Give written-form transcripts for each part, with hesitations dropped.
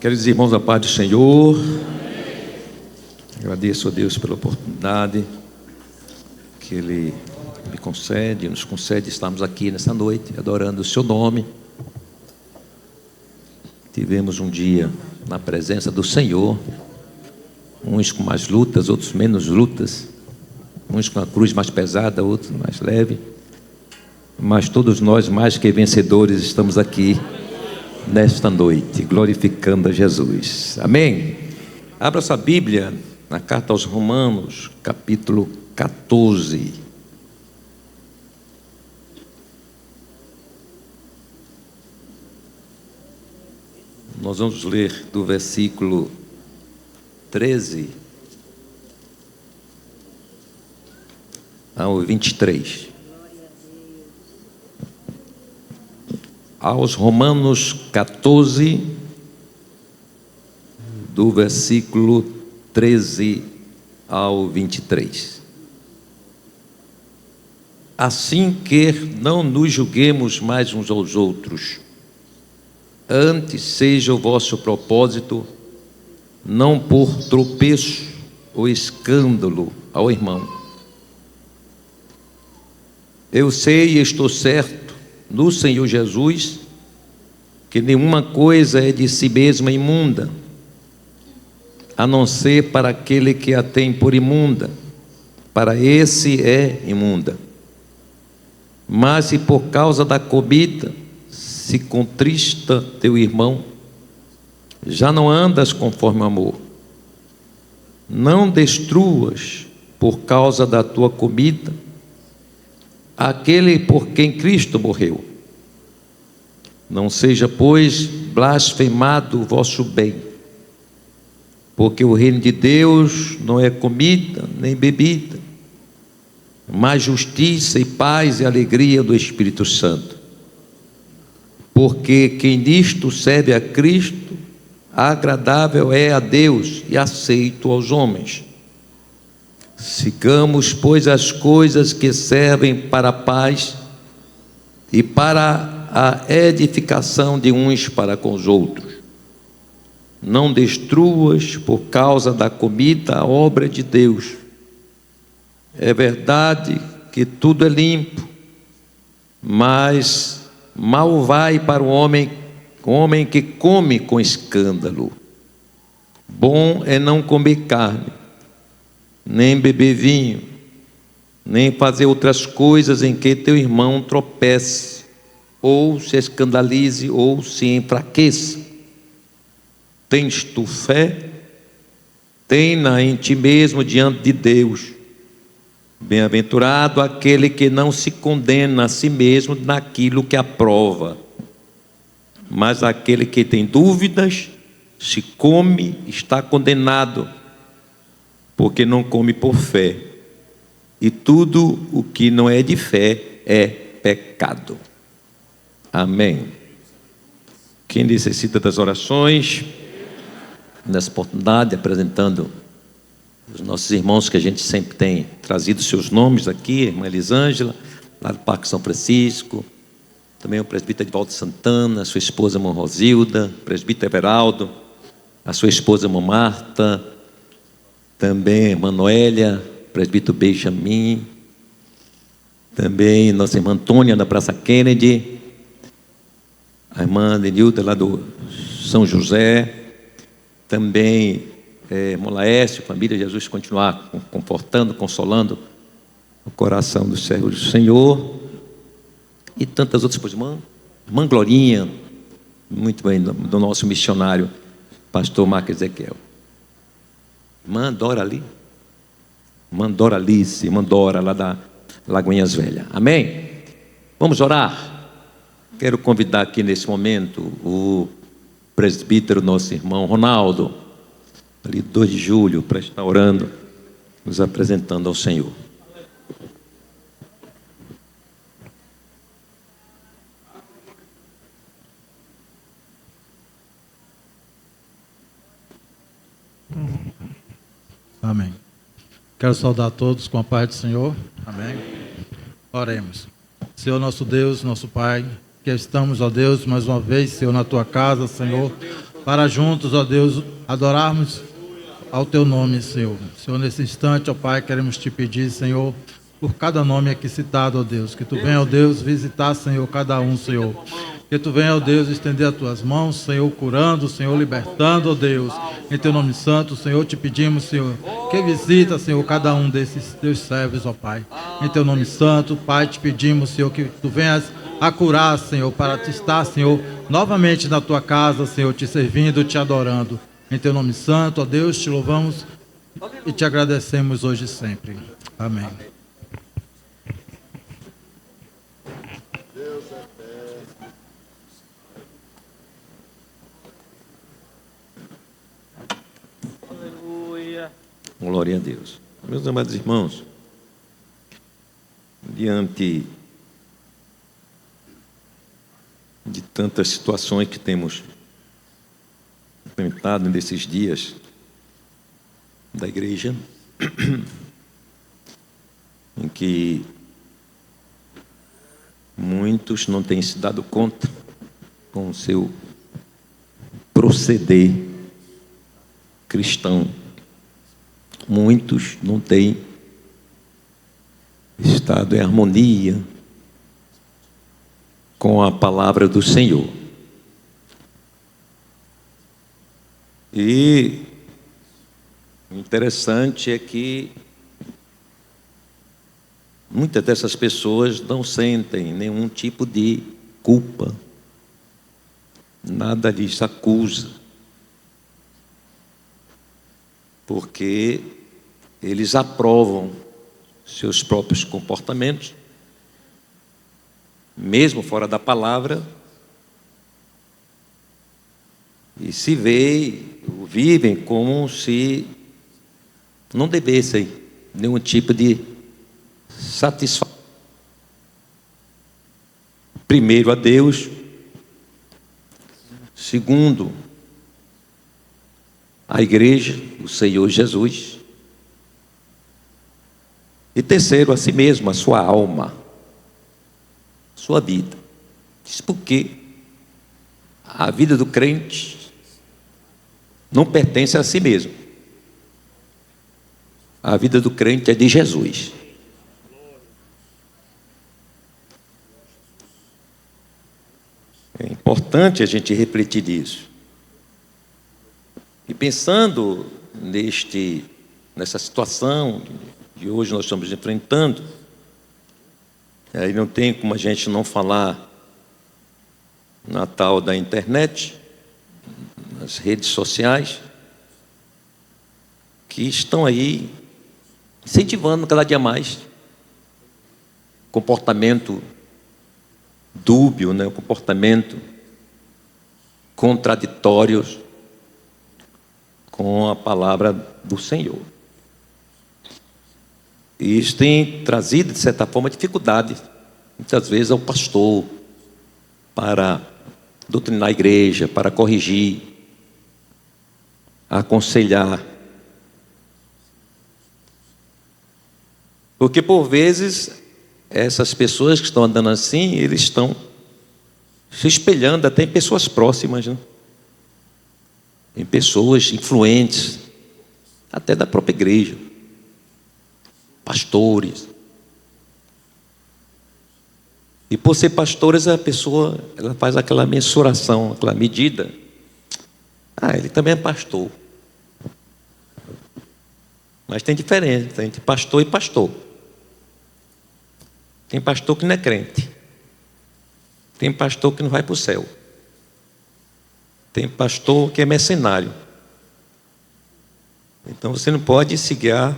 Queridos irmãos, a paz do Senhor. Agradeço a Deus pela oportunidade que Ele me concede, nos concede estarmos aqui nessa noite, adorando o Seu nome. Tivemos um dia na presença do Senhor, uns com mais lutas, outros menos lutas, uns com a cruz mais pesada, outros mais leve, mas todos nós, mais que vencedores, estamos aqui nesta noite, glorificando a Jesus. Amém? Abra sua Bíblia na carta aos Romanos, capítulo 14. Nós vamos ler do versículo 13 ao 23. Aos Romanos 14, do versículo 13 ao 23. Assim que não nos julguemos mais uns aos outros, antes seja o vosso propósito, não por tropeço ou escândalo ao irmão. Eu sei e estou certo no Senhor Jesus, que nenhuma coisa é de si mesma imunda, a não ser para aquele que a tem por imunda, para esse é imunda. Mas se por causa da comida se contrista teu irmão, já não andas conforme o amor. Não destruas por causa da tua comida aquele por quem Cristo morreu. Não seja, pois, blasfemado o vosso bem, porque o reino de Deus não é comida nem bebida, mas justiça e paz e alegria do Espírito Santo. Porque quem nisto serve a Cristo, agradável é a Deus e aceito aos homens. Sigamos, pois, as coisas que servem para a paz e para a edificação de uns para com os outros. Não destruas por causa da comida a obra de Deus. É verdade que tudo é limpo, mas mal vai para o homem que come com escândalo. Bom é não comer carne, nem beber vinho, nem fazer outras coisas em que teu irmão tropece, ou se escandalize, ou se enfraqueça. Tens tu fé? Tem-na em ti mesmo diante de Deus. Bem-aventurado aquele que não se condena a si mesmo naquilo que aprova. Mas aquele que tem dúvidas, se come, está condenado, porque não come por fé. E tudo o que não é de fé é pecado. Amém. Quem necessita das orações, nessa oportunidade, apresentando os nossos irmãos que a gente sempre tem trazido seus nomes aqui, a irmã Elisângela, lá do Parque São Francisco, também o presbítero Edvaldo Santana, a sua esposa, a irmã Rosilda, o presbítero Everaldo, a sua esposa, a irmã Marta, também a irmã Noélia, o presbítero Benjamin, também nossa irmã Antônia, da Praça Kennedy, a irmã Denilda, lá do São José, também irmão Laércio, família, Jesus continuar confortando, consolando o coração dos servos do Senhor, e tantas outras coisas. Irmã Glorinha, muito bem, do nosso missionário, pastor Marco Ezequiel. Irmã Dora ali, irmã Dora Alice, irmã Dora, lá da Lagoinhas Velhas. Amém? Vamos orar? Quero convidar aqui nesse momento o presbítero, nosso irmão Ronaldo, ali 2 de julho, para estar orando, nos apresentando ao Senhor. Amém. Quero saudar a todos com a paz do Senhor. Amém. Oremos. Senhor nosso Deus, nosso Pai, que estamos, ó Deus, mais uma vez, Senhor, na Tua casa, Senhor, para juntos, ó Deus, adorarmos ao Teu nome, Senhor. Senhor, nesse instante, ó Pai, queremos Te pedir, Senhor, por cada nome aqui citado, ó Deus, que Tu venha, ó Deus, visitar, Senhor, cada um, Senhor. Que Tu venha, ó Deus, estender as Tuas mãos, Senhor, curando, Senhor, libertando, ó Deus. Em Teu nome santo, Senhor, Te pedimos, Senhor, que visita, Senhor, cada um desses Teus servos, ó Pai. Em Teu nome santo, Pai, Te pedimos, Senhor, que Tu venhas a curar, Senhor, para te estar, Senhor, novamente na Tua casa, Senhor, Te servindo, Te adorando. Em Teu nome santo, ó Deus, Te louvamos e Te agradecemos hoje e sempre. Amém. Glória a Deus. Meus amados irmãos, diante de tantas situações que temos enfrentado nesses dias da igreja, em que muitos não têm se dado conta com o seu proceder cristão. Muitos não têm estado em harmonia com a palavra do Senhor. E o interessante é que muitas dessas pessoas não sentem nenhum tipo de culpa, nada lhes acusa, porque eles aprovam seus próprios comportamentos, mesmo fora da palavra, e se vivem como se não devessem nenhum tipo de satisfação. Primeiro a Deus, segundo a igreja, o Senhor Jesus, e terceiro a si mesmo, a sua alma, sua vida. Isso porque a vida do crente não pertence a si mesmo. A vida do crente é de Jesus. É importante a gente refletir nisso. E pensando nessa situação que hoje nós estamos enfrentando, aí não tem como a gente não falar na tal da internet, nas redes sociais, que estão aí incentivando cada dia mais comportamento dúbio, né? Comportamento contraditório com a palavra do Senhor. E isso tem trazido, de certa forma, dificuldade, muitas vezes, ao pastor, para doutrinar a igreja, para corrigir, aconselhar. Porque, por vezes, essas pessoas que estão andando assim, eles estão se espelhando até em pessoas próximas, né? Em pessoas influentes, até da própria igreja, pastores. E por ser pastores, a pessoa ela faz aquela mensuração, aquela medida. Ele também é pastor. Mas tem diferença entre pastor e pastor. Tem pastor que não é crente. Tem pastor que não vai para o céu. Tem pastor que é mercenário. Então você não pode se guiar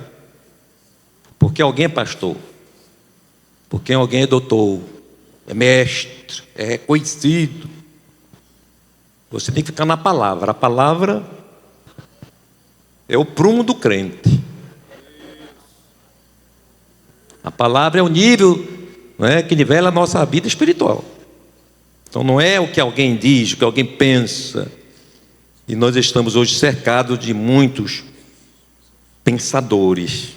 porque alguém é pastor, porque alguém é doutor, é mestre, é reconhecido. Você tem que ficar na palavra. A palavra é o prumo do crente. A palavra é o nível, que nivela a nossa vida espiritual. Então não é o que alguém diz, o que alguém pensa. E nós estamos hoje cercados de muitos pensadores.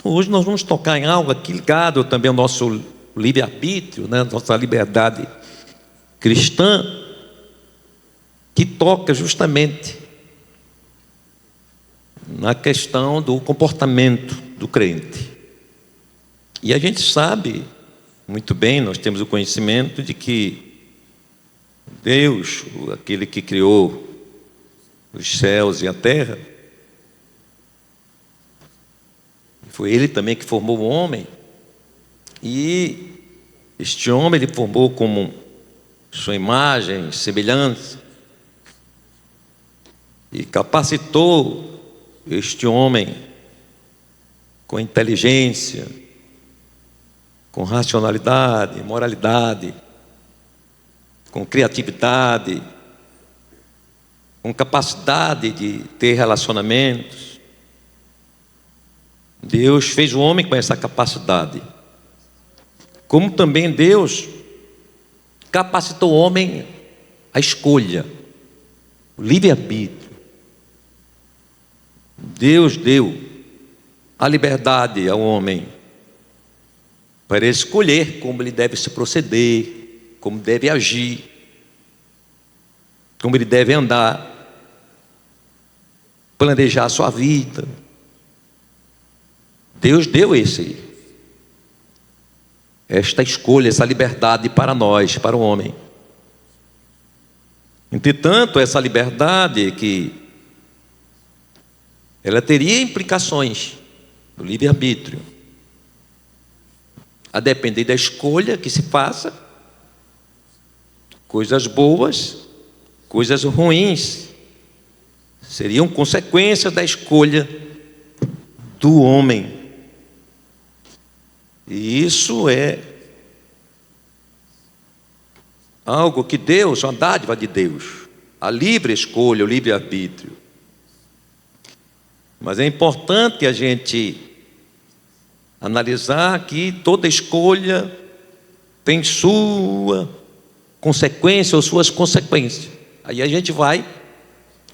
Hoje nós vamos tocar em algo aqui ligado também ao nosso livre-arbítrio, nossa liberdade cristã. que toca justamente na questão do comportamento do crente. E a gente sabe muito bem, nós temos o conhecimento de que Deus, aquele que criou os céus e a terra, foi Ele também que formou o homem, e este homem Ele formou como sua imagem, semelhança, e capacitou este homem com inteligência, com racionalidade, moralidade, com criatividade, com capacidade de ter relacionamentos. Deus fez o homem com essa capacidade. Como também Deus capacitou o homem à escolha, o livre-arbítrio. Deus deu a liberdade ao homem para escolher como ele deve se proceder, como deve agir, como ele deve andar, planejar a sua vida. Deus deu esta escolha, essa liberdade para nós, para o homem. Entretanto, essa liberdade ela teria implicações no livre-arbítrio, a depender da escolha que se faça, coisas boas, coisas ruins, seriam consequências da escolha do homem. E isso é algo que Deus, uma dádiva de Deus, a livre escolha, o livre-arbítrio. Mas é importante a gente analisar que toda escolha tem sua consequência ou suas consequências. Aí a gente vai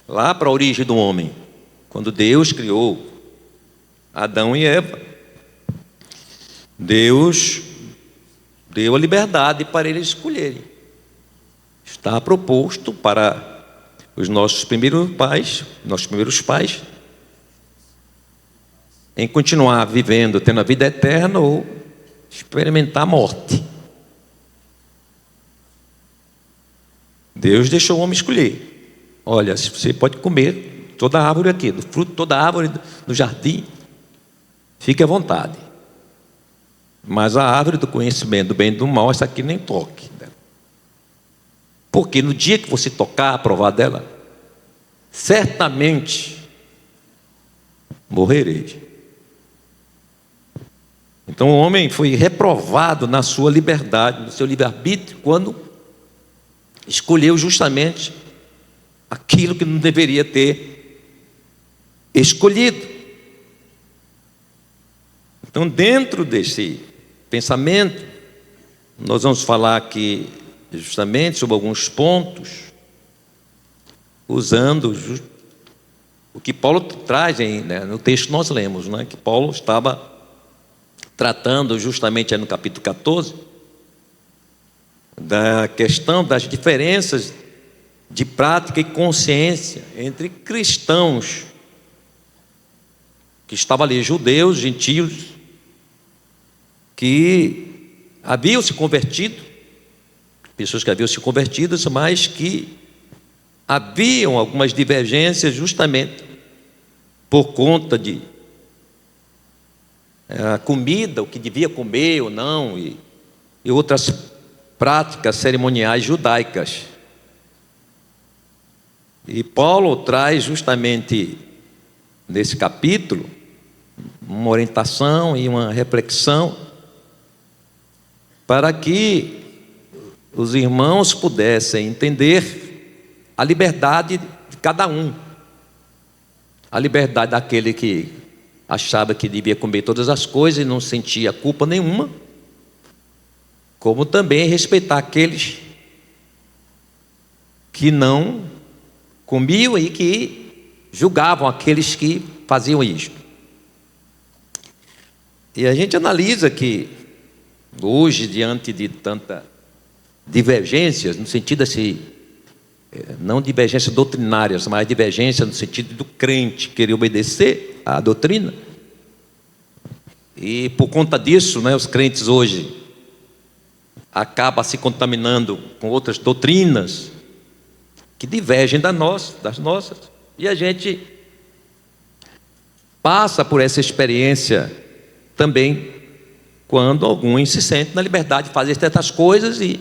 lá para a origem do homem, quando Deus criou Adão e Eva. Deus deu a liberdade para eles escolherem. Está proposto para os nossos primeiros pais, em continuar vivendo, tendo a vida eterna, ou experimentar a morte. Deus deixou o homem escolher. Olha, você pode comer toda a árvore aqui, do fruto de toda a árvore do jardim, fique à vontade. Mas a árvore do conhecimento do bem e do mal, essa aqui nem toque. Porque no dia que você tocar, provar dela, certamente morrereis. Então o homem foi reprovado na sua liberdade, no seu livre-arbítrio, quando escolheu justamente aquilo que não deveria ter escolhido. Então, dentro desse pensamento, nós vamos falar aqui justamente sobre alguns pontos, usando o que Paulo traz no texto que nós lemos, que Paulo estava tratando justamente no capítulo 14, da questão das diferenças de prática e consciência entre cristãos, que estavam ali, judeus, gentios, que haviam se convertido, pessoas que haviam se convertido, mas que haviam algumas divergências justamente por conta de a comida, o que devia comer ou não, e outras práticas cerimoniais judaicas. E Paulo traz justamente nesse capítulo uma orientação e uma reflexão para que os irmãos pudessem entender a liberdade de cada um, a liberdade daquele que achava que devia comer todas as coisas e não sentia culpa nenhuma, como também respeitar aqueles que não comiam e que julgavam aqueles que faziam isto. E a gente analisa que hoje, diante de tanta divergências, no sentido assim, não divergências doutrinárias, mas divergência no sentido do crente querer obedecer à doutrina. E por conta disso, os crentes hoje acabam se contaminando com outras doutrinas que divergem das nossas. E a gente passa por essa experiência também quando alguns se sentem na liberdade de fazer certas coisas e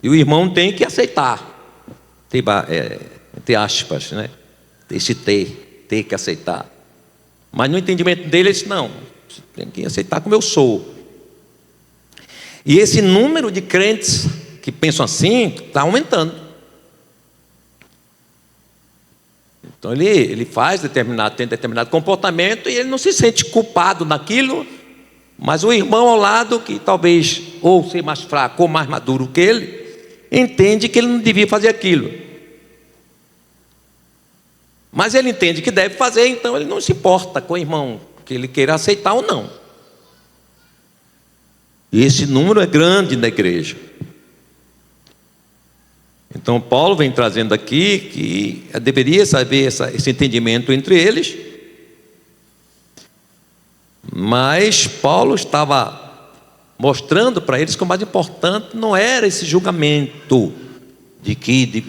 o irmão tem que aceitar. Entre aspas, esse ter que aceitar. Mas no entendimento dele, ele disse: não, você tem que aceitar como eu sou. E esse número de crentes que pensam assim está aumentando. Então ele tem determinado comportamento e ele não se sente culpado naquilo, mas o irmão ao lado, que talvez ou seja mais fraco ou mais maduro que ele, entende que ele não devia fazer aquilo. Mas ele entende que deve fazer, então ele não se importa com o irmão, que ele queira aceitar ou não. E esse número é grande na igreja. Então Paulo vem trazendo aqui que deveria haver esse entendimento entre eles, mas Paulo estava mostrando para eles que o mais importante não era esse julgamento de o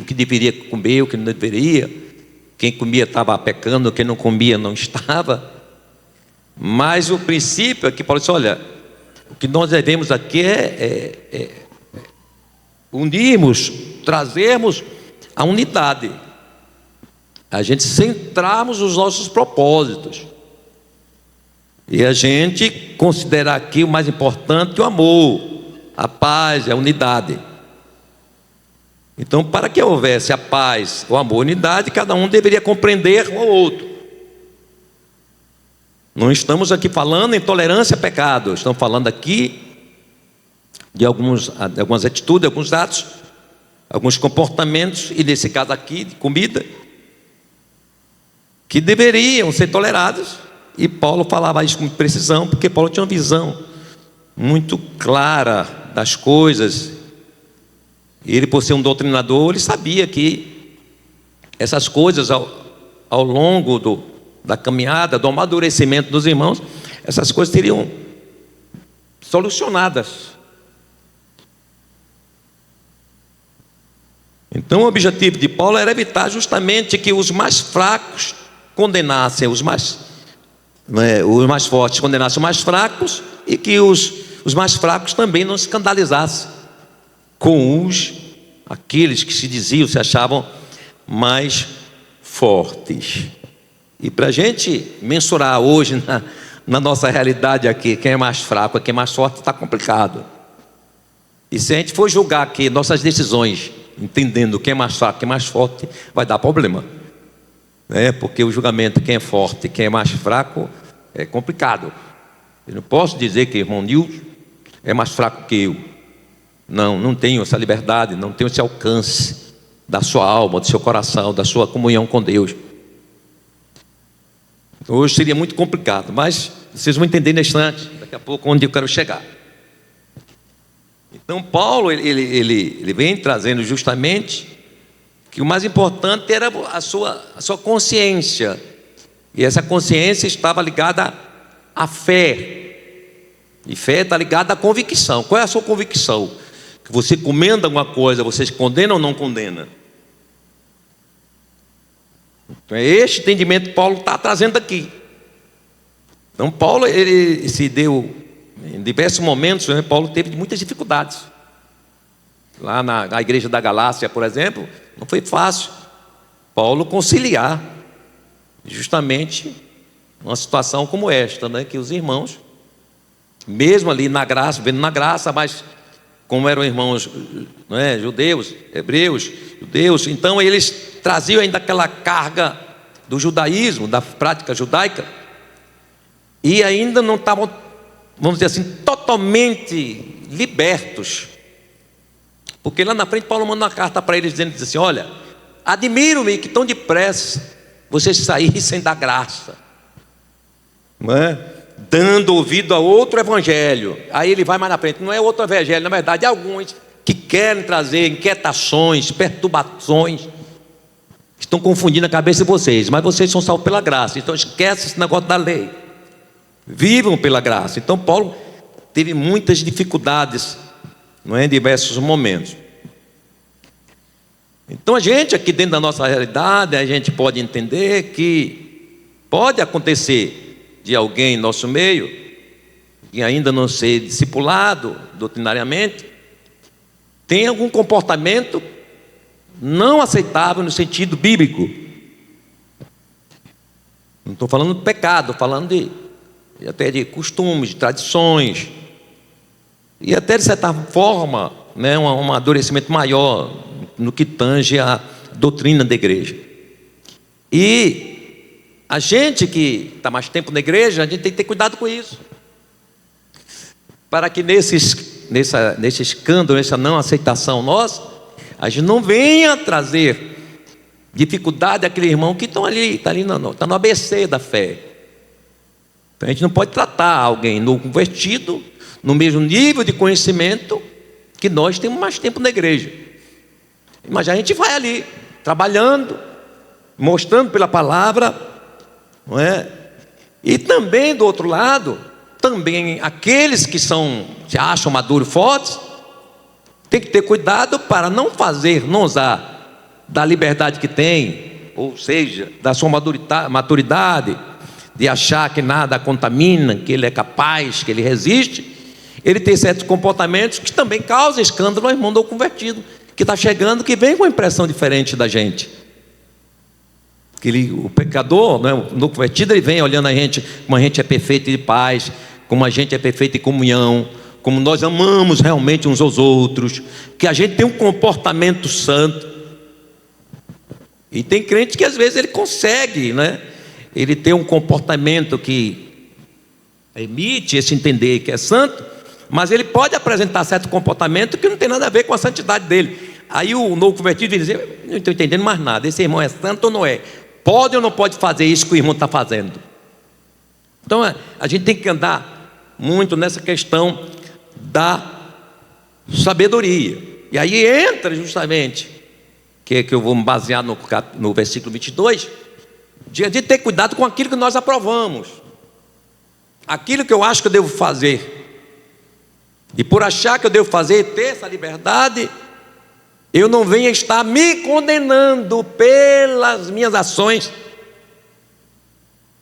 que deveria comer, o que não deveria. Quem comia estava pecando, quem não comia não estava. Mas o princípio aqui, Paulo disse: olha, o que nós devemos aqui é unirmos, trazermos a unidade, a gente centrarmos os nossos propósitos e a gente considerar aqui o mais importante: o amor, a paz, a unidade. Então, para que houvesse a paz, o amor, a unidade, cada um deveria compreender o outro. Não estamos aqui falando em tolerância a pecado, estamos falando aqui de algumas atitudes, alguns atos, alguns comportamentos, e nesse caso aqui, de comida, que deveriam ser tolerados. E Paulo falava isso com precisão, porque Paulo tinha uma visão muito clara das coisas. Ele, por ser um doutrinador, ele sabia que essas coisas ao longo da caminhada, do amadurecimento dos irmãos, essas coisas seriam solucionadas. Então o objetivo de Paulo era evitar justamente que os mais fracos condenassem os mais fortes condenassem os mais fracos, e que os mais fracos também não se escandalizassem com aqueles que se achavam mais fortes. E para a gente mensurar hoje na nossa realidade aqui, quem é mais fraco, quem é mais forte, está complicado. E se a gente for julgar aqui nossas decisões, entendendo quem é mais fraco, quem é mais forte, vai dar problema, porque o julgamento de quem é forte e quem é mais fraco é complicado. Eu não posso dizer que o irmão Nilson é mais fraco que eu. Não tenho essa liberdade, não tenho esse alcance da sua alma, do seu coração, da sua comunhão com Deus. Hoje seria muito complicado, mas vocês vão entender nesse instante, daqui a pouco, onde eu quero chegar. Então Paulo, ele vem trazendo justamente que o mais importante era a sua consciência, e essa consciência estava ligada à fé, e fé está ligada à convicção. Qual é a sua convicção? Que você comendo alguma coisa, você condena ou não condena? Então é este entendimento que Paulo está trazendo aqui. Então Paulo, ele se deu, em diversos momentos, Paulo teve muitas dificuldades. Lá na igreja da Galácia, por exemplo, não foi fácil Paulo conciliar justamente uma situação como esta, que os irmãos, mesmo ali na graça, vendo na graça, mas como eram irmãos judeus, hebreus, judeus, então eles traziam ainda aquela carga do judaísmo, da prática judaica, e ainda não estavam, vamos dizer assim, totalmente libertos, porque lá na frente Paulo manda uma carta para eles dizendo assim: olha, admiro-me que tão depressa vocês saíssem da graça, dando ouvido a outro evangelho. Aí ele vai mais na frente: não é outro evangelho, na verdade alguns que querem trazer inquietações, perturbações, estão confundindo a cabeça de vocês. Mas vocês são salvos pela graça, então esquece esse negócio da lei. Vivam pela graça. Então Paulo teve muitas dificuldades, não é, em diversos momentos. Então a gente aqui dentro da nossa realidade, a gente pode entender que pode acontecer de alguém em nosso meio, que ainda não ser discipulado doutrinariamente, tem algum comportamento não aceitável no sentido bíblico. Não estou falando de pecado, estou falando até de costumes, de tradições, e até de certa forma, né, um amadurecimento maior no que tange a doutrina da igreja. E a gente que está mais tempo na igreja, a gente tem que ter cuidado com isso, para que nesse escândalo, nessa não aceitação nossa, a gente não venha trazer dificuldade àquele irmão que está no ABC da fé. Então a gente não pode tratar alguém novo convertido no mesmo nível de conhecimento que nós temos mais tempo na igreja. Mas a gente vai ali, trabalhando, mostrando pela palavra, não é? E também do outro lado, também aqueles que se acham maduros e fortes, tem que ter cuidado para não usar da liberdade que tem, ou seja, da sua maturidade, de achar que nada contamina, que ele é capaz, que ele resiste. Ele tem certos comportamentos que também causam escândalo ao irmão não convertido, que está chegando, que vem com uma impressão diferente da gente. O pecador, né, o não convertido, ele vem olhando a gente como a gente é perfeito de paz, como a gente é perfeito em comunhão, como nós amamos realmente uns aos outros, que a gente tem um comportamento santo. E tem crente que às vezes ele consegue, né? Ele tem um comportamento que emite esse entender que é santo, mas ele pode apresentar certo comportamento que não tem nada a ver com a santidade dele. Aí o novo convertido diz: não estou entendendo mais nada, esse irmão é santo ou não é? Pode ou não pode fazer isso que o irmão está fazendo? Então a gente tem que andar muito nessa questão da sabedoria. E aí entra justamente, que eu vou me basear no versículo 22, de ter cuidado com aquilo que nós aprovamos, aquilo que eu acho que eu devo fazer. E por achar que eu devo fazer e ter essa liberdade, eu não venha estar me condenando pelas minhas ações,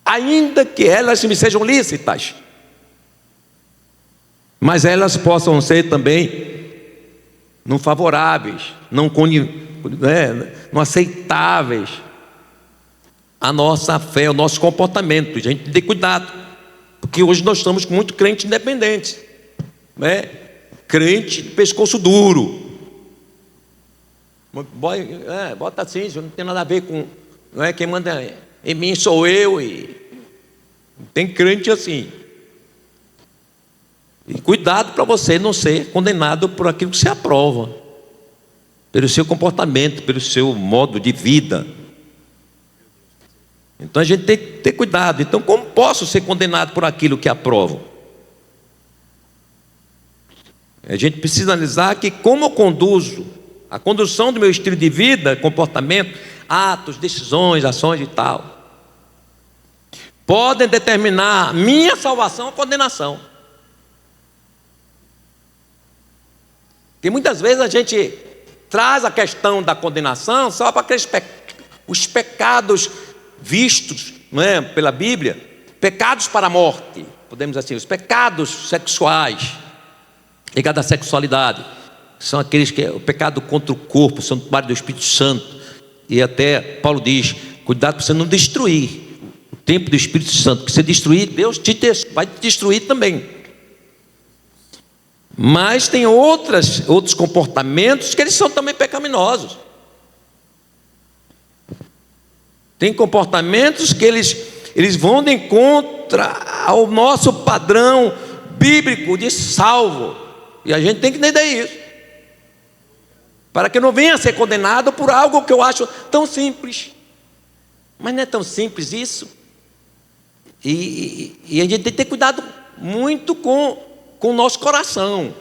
ainda que elas me sejam lícitas, mas elas possam ser também não favoráveis, não aceitáveis à nossa fé, ao nosso comportamento. A gente tem que ter cuidado, porque hoje nós estamos com muito crente independente, né? Crente de pescoço duro, bota assim, não tem nada a ver com, não é, quem manda em mim sou eu. E tem crente assim. E cuidado para você não ser condenado por aquilo que você aprova, pelo seu comportamento, pelo seu modo de vida. Então a gente tem que ter cuidado. Então, como posso ser condenado por aquilo que aprovo? A gente precisa analisar que como eu conduzo, a condução do meu estilo de vida, comportamento, atos, decisões, ações e tal, podem determinar minha salvação ou condenação. Porque muitas vezes a gente traz a questão da condenação só para aqueles os pecados vistos, não é, pela Bíblia, pecados para a morte, podemos dizer assim, os pecados sexuais ligados à sexualidade, são aqueles que é o pecado contra o corpo, o santuário do Espírito Santo. E até Paulo diz: cuidado para você não destruir o templo do Espírito Santo, que se destruir, Deus vai te destruir também. Mas tem outros comportamentos que eles são também pecaminosos. Tem comportamentos que eles vão de encontro ao nosso padrão bíblico de salvo, e a gente tem que entender isso, para que eu não venha a ser condenado por algo que eu acho tão simples. Mas não é tão simples isso. E a gente tem que ter cuidado muito com o nosso coração.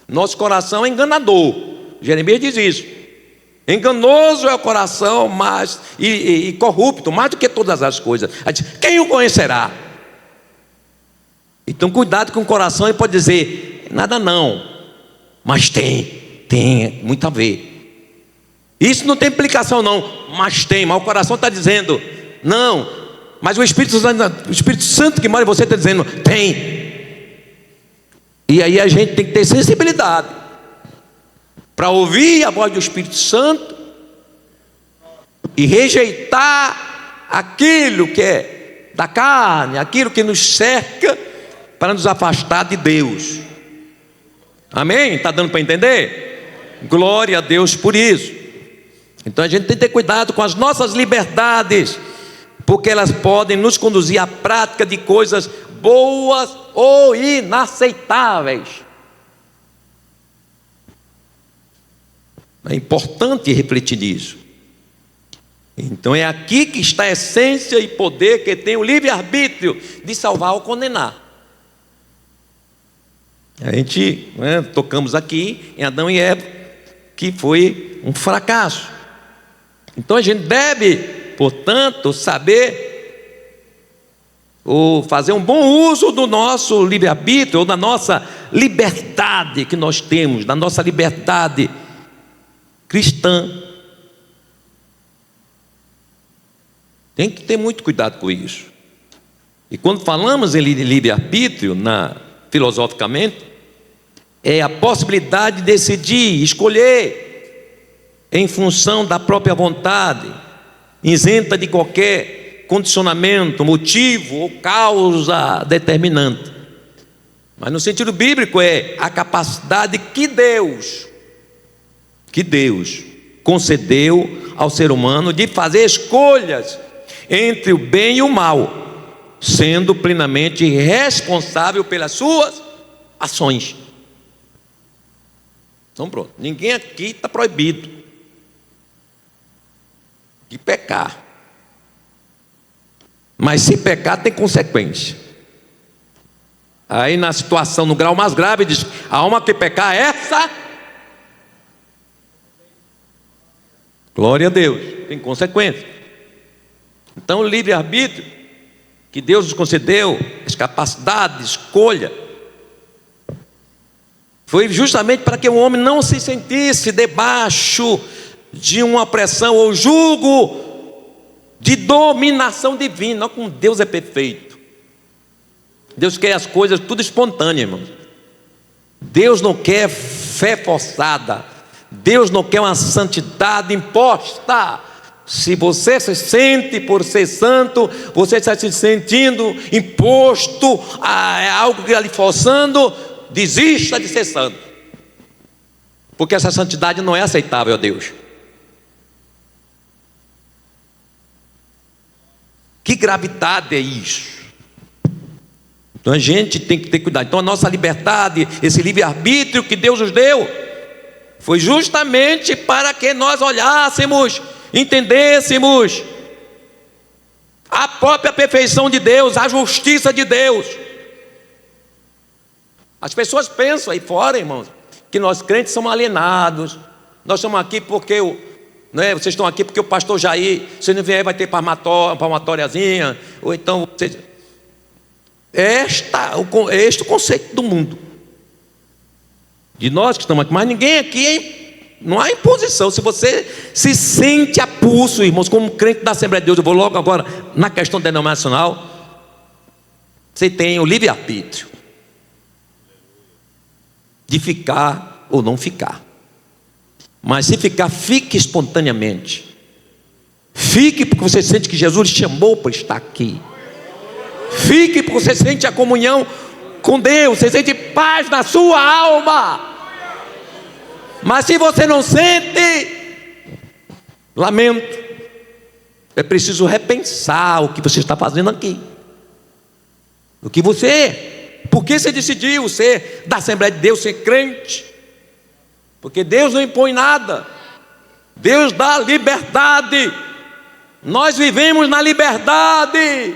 Nosso coração é enganador. Jeremias diz isso. Enganoso é o coração, mas e corrupto, mais do que todas as coisas. Quem o conhecerá? Então cuidado com o coração. Ele pode dizer, nada não, mas tem muito a ver. Isso não tem implicação não, mas o coração está dizendo, não, mas o Espírito Santo que mora em você está dizendo, tem. E aí a gente tem que ter sensibilidade para ouvir a voz do Espírito Santo e rejeitar aquilo que é da carne, aquilo que nos cerca, para nos afastar de Deus. Amém? Está dando para entender? Glória a Deus por isso. Então a gente tem que ter cuidado com as nossas liberdades, porque elas podem nos conduzir à prática de coisas boas ou inaceitáveis. É importante refletir nisso. Então é aqui que está a essência e poder que tem o livre-arbítrio de salvar ou condenar. A gente tocamos aqui em Adão e Eva, que foi um fracasso. Então a gente deve, portanto, saber ou fazer um bom uso do nosso livre-arbítrio, ou da nossa liberdade que nós temos, da nossa liberdade cristã. Tem que ter muito cuidado com isso. E quando falamos em livre-arbítrio, filosoficamente, é a possibilidade de decidir, escolher em função da própria vontade, isenta de qualquer condicionamento, motivo ou causa determinante. Mas no sentido bíblico é a capacidade que Deus concedeu ao ser humano de fazer escolhas entre o bem e o mal, sendo plenamente responsável pelas suas ações. Então pronto, ninguém aqui está proibido de pecar, mas se pecar tem consequência. Aí na situação, no grau mais grave, diz, a alma que pecar, essa, glória a Deus, tem consequência. Então o livre-arbítrio que Deus nos concedeu, as capacidades de escolha, foi justamente para que o homem não se sentisse debaixo de uma opressão ou jugo de dominação divina. Não, como Deus é perfeito. Deus quer as coisas tudo espontâneo, irmão. Deus não quer fé forçada. Deus não quer uma santidade imposta. Se você se sente por ser santo, você está se sentindo imposto a algo que está lhe forçando, desista de ser santo, porque essa santidade não é aceitável a Deus. Que gravidade é isso? Então a gente tem que ter cuidado. Então a nossa liberdade, esse livre-arbítrio que Deus nos deu, foi justamente para que nós olhássemos, entendêssemos a própria perfeição de Deus, a justiça de Deus. As pessoas pensam aí fora, irmãos, que nós crentes somos alienados. Nós estamos aqui porque vocês estão aqui porque o pastor Jair, se não vier, vai ter palmatóriazinha, ou então vocês... Este o conceito do mundo, de nós que estamos aqui. Mas ninguém aqui, não há imposição. Se você se sente a pulso, irmãos, como crente da Assembleia de Deus, eu vou logo agora na questão denominacional, você tem o livre-arbítrio de ficar ou não ficar. Mas se ficar, fique espontaneamente. Fique porque você sente que Jesus te chamou para estar aqui. Fique porque você sente a comunhão com Deus, você sente paz na sua alma. Mas se você não sente, lamento, é preciso repensar o que você está fazendo aqui, o que você é. Por que você decidiu ser da Assembleia de Deus, ser crente? Porque Deus não impõe nada, Deus dá liberdade. Nós vivemos na liberdade.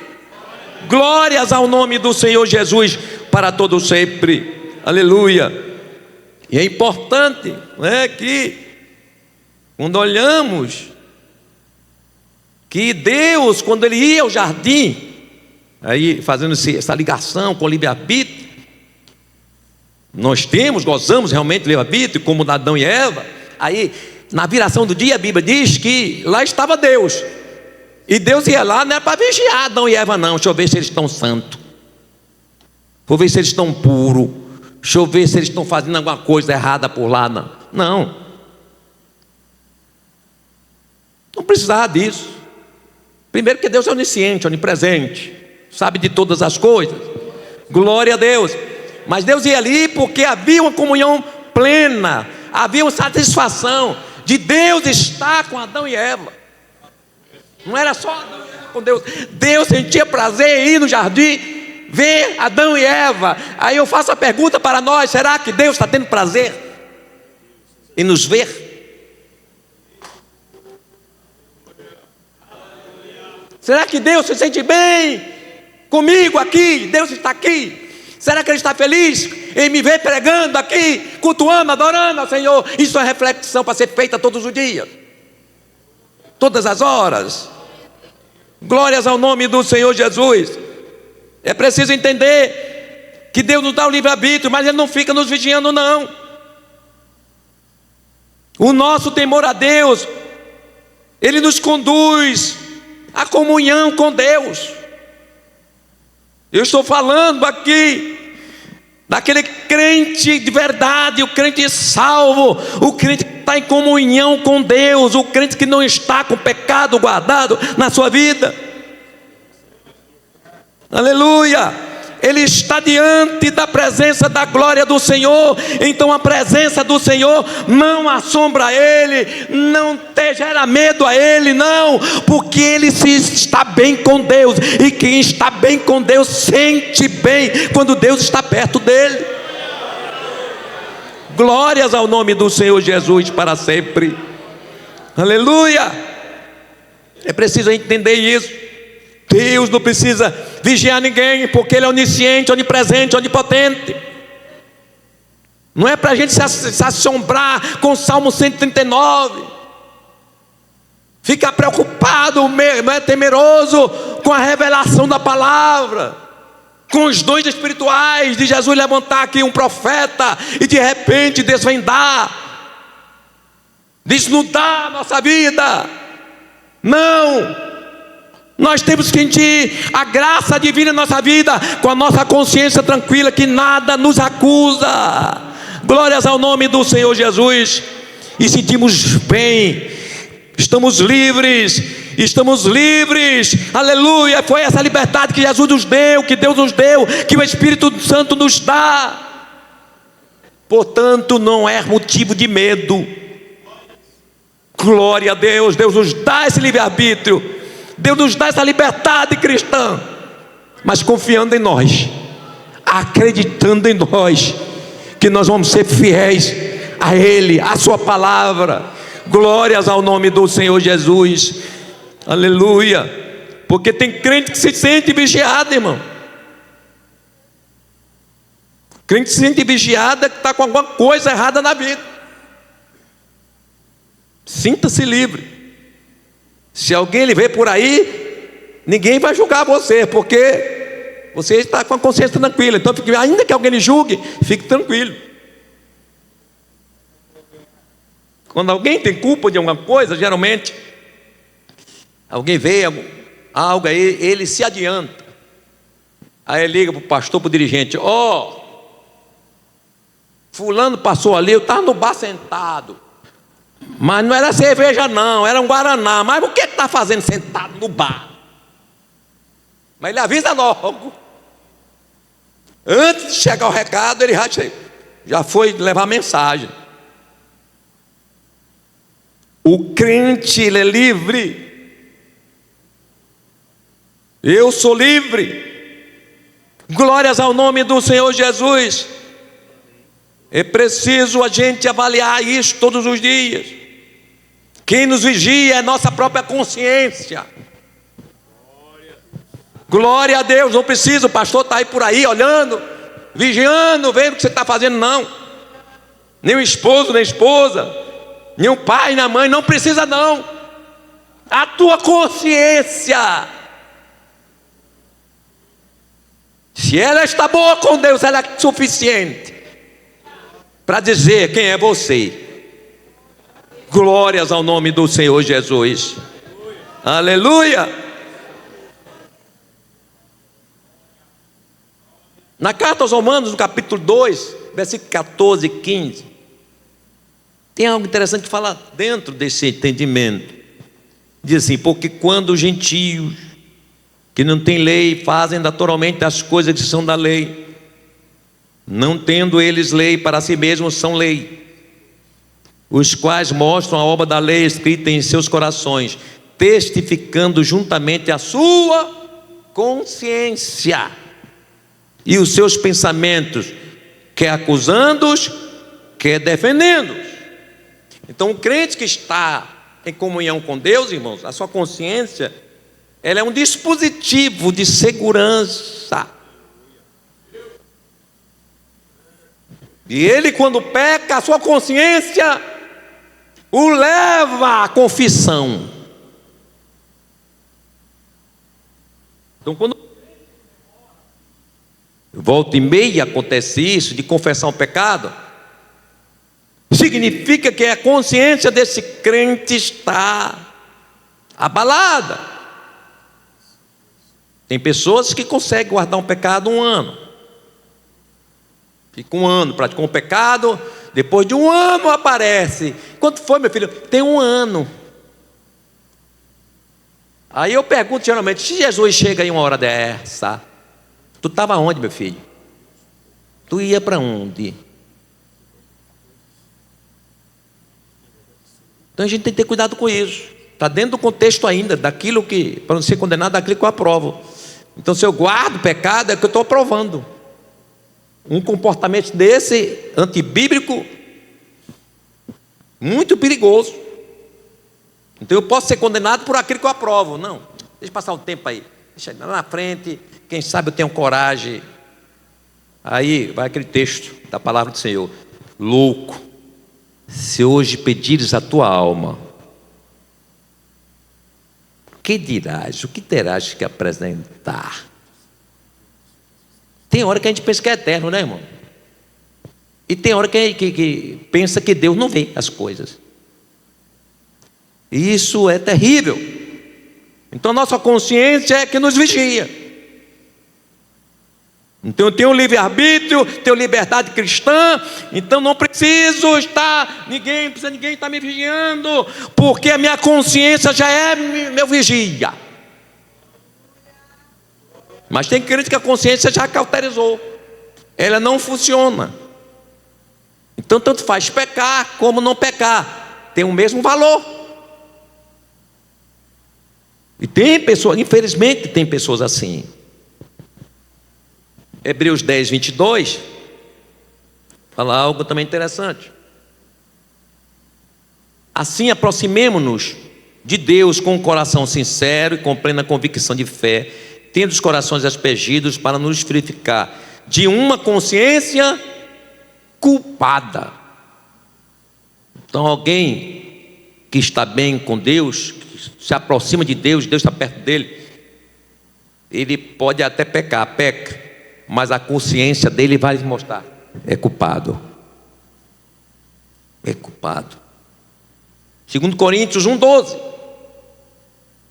Glórias ao nome do Senhor Jesus para todo sempre. Aleluia. E é importante, né, que quando olhamos que Deus, quando ele ia ao jardim, aí fazendo essa ligação com o livre-arbítrio, nós gozamos realmente do livre-arbítrio, como Adão e Eva. Aí na viração do dia a Bíblia diz que lá estava Deus, e Deus ia lá, não é para vigiar Adão e Eva não, deixa eu ver se eles estão santos, vou ver se eles estão puros, deixa eu ver se eles estão fazendo alguma coisa errada por lá. Não precisava disso. Primeiro que Deus é onisciente, onipresente, sabe de todas as coisas, glória a Deus. Mas Deus ia ali porque havia uma comunhão plena, havia uma satisfação de Deus estar com Adão e Eva. Não era só Adão e Eva com Deus. Deus sentia prazer em ir no jardim ver Adão e Eva. Aí eu faço a pergunta para nós: será que Deus está tendo prazer em nos ver? Será que Deus se sente bem comigo aqui? Deus está aqui. Será que Ele está feliz em me ver pregando aqui, cultuando, adorando ao Senhor? Isso é reflexão para ser feita todos os dias, todas as horas. Glórias ao nome do Senhor Jesus. É preciso entender que Deus nos dá o livre-arbítrio, mas Ele não fica nos vigiando não. O nosso temor a Deus, Ele nos conduz à comunhão com Deus. Eu estou falando aqui daquele crente de verdade, o crente salvo, o crente que está em comunhão com Deus, o crente que não está com pecado guardado na sua vida. Aleluia! Ele está diante da presença da glória do Senhor. Então a presença do Senhor não assombra ele, não gera medo a ele, não, porque ele está bem com Deus, e quem está bem com Deus sente bem quando Deus está perto dele. Glórias ao nome do Senhor Jesus para sempre. Aleluia! É preciso entender isso. Deus não precisa vigiar ninguém, porque Ele é onisciente, onipresente, onipotente. Não é para a gente se assombrar com o Salmo 139, ficar preocupado, temeroso com a revelação da palavra, com os dons espirituais de Jesus levantar aqui um profeta e de repente desvendar, desnudar a nossa vida. Não! Nós temos que sentir a graça divina na nossa vida, com a nossa consciência tranquila, que nada nos acusa. Glórias ao nome do Senhor Jesus. E sentimos bem, estamos livres, aleluia. Foi essa liberdade que Jesus nos deu, que Deus nos deu, que o Espírito Santo nos dá. Portanto, não é motivo de medo. Glória a Deus. Deus nos dá esse livre-arbítrio, Deus nos dá essa liberdade cristã, mas confiando em nós, acreditando em nós, que nós vamos ser fiéis a Ele, a Sua palavra. Glórias ao nome do Senhor Jesus. Aleluia. Porque tem crente que se sente vigiado, irmão. Crente que se sente vigiado, que está com alguma coisa errada na vida. Sinta-se livre. Se alguém lhe vê por aí, ninguém vai julgar você, porque você está com a consciência tranquila. Então, ainda que alguém lhe julgue, fique tranquilo. Quando alguém tem culpa de alguma coisa, geralmente alguém vê algo aí, ele se adianta. Aí ele liga para o pastor, para o dirigente: fulano passou ali, eu estava no bar sentado, mas não era cerveja não, era um guaraná. Mas o que está fazendo sentado no bar? Mas ele avisa logo. Antes de chegar o recado, ele já foi levar a mensagem. O crente, ele é livre. Eu sou livre. Glórias ao nome do Senhor Jesus. É preciso a gente avaliar isso todos os dias. Quem nos vigia é nossa própria consciência. Glória a Deus. Não precisa, o pastor está aí por aí olhando, vigiando, vendo o que você está fazendo, não. nem o esposo, nem a esposa, nem o pai, nem a mãe, não precisa não. A tua consciência, se ela está boa com Deus, ela é suficiente para dizer quem é você. Glórias ao nome do Senhor Jesus. Aleluia. Na carta aos Romanos, no capítulo 2, versículo 14 e 15, tem algo interessante que fala dentro desse entendimento. Diz assim: porque quando os gentios que não têm lei fazem naturalmente as coisas que são da lei, não tendo eles lei para si mesmos, são lei, os quais mostram a obra da lei escrita em seus corações, testificando juntamente a sua consciência e os seus pensamentos, quer acusando-os, quer defendendo-os. Então o crente que está em comunhão com Deus, irmãos, a sua consciência, ela é um dispositivo de segurança. E ele, quando peca, a sua consciência o leva à confissão. Então, quando volta e meia acontece isso, de confessar um pecado, significa que a consciência desse crente está abalada. Tem pessoas que conseguem guardar um pecado 1 ano, fica 1 ano, praticou um pecado, depois de 1 ano aparece. Quanto foi, meu filho? Tem 1 ano. Aí eu pergunto geralmente: se Jesus chega em uma hora dessa, tu estava onde, meu filho? Tu ia para onde? Então a gente tem que ter cuidado com isso. Está dentro do contexto ainda, daquilo que, para não ser condenado, daquilo que eu aprovo. Então, se eu guardo o pecado, é que eu estou aprovando. Um comportamento desse, antibíblico, muito perigoso. Então eu posso ser condenado por aquilo que eu aprovo. Não, deixa passar o tempo aí, deixa lá na frente, quem sabe eu tenho coragem. Aí vai aquele texto da palavra do Senhor: louco, se hoje pedires a tua alma, que dirás? O que terás que apresentar? Tem hora que a gente pensa que é eterno, né, irmão? E tem hora que pensa que Deus não vê as coisas. E isso é terrível. Então nossa consciência é que nos vigia. Então eu tenho livre-arbítrio, tenho liberdade cristã, então não preciso estar, ninguém está me vigiando, porque a minha consciência já é meu vigia. Mas tem crente que a consciência já cauterizou, ela não funciona. Então tanto faz pecar como não pecar, tem o mesmo valor. E tem pessoas, infelizmente tem pessoas assim. Hebreus 10, 22 fala algo também interessante. Assim aproximemo-nos de Deus com um coração sincero e com plena convicção de fé, tendo os corações aspergidos para nos purificar de uma consciência culpada. Então alguém que está bem com Deus, que se aproxima de Deus, Deus está perto dele, ele pode até pecar, peca, mas a consciência dele vai lhe mostrar: é culpado. É culpado. 2 Coríntios 1,12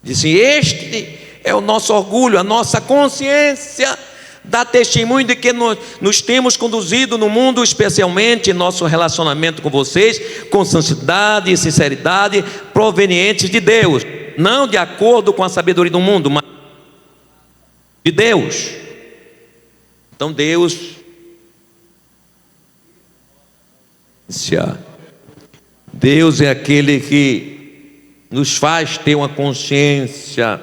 diz assim: este é o nosso orgulho, a nossa consciência dá testemunho de que nos temos conduzido no mundo, especialmente em nosso relacionamento com vocês, com santidade e sinceridade provenientes de Deus, não de acordo com a sabedoria do mundo, mas de Deus. Então Deus é aquele que nos faz ter uma consciência,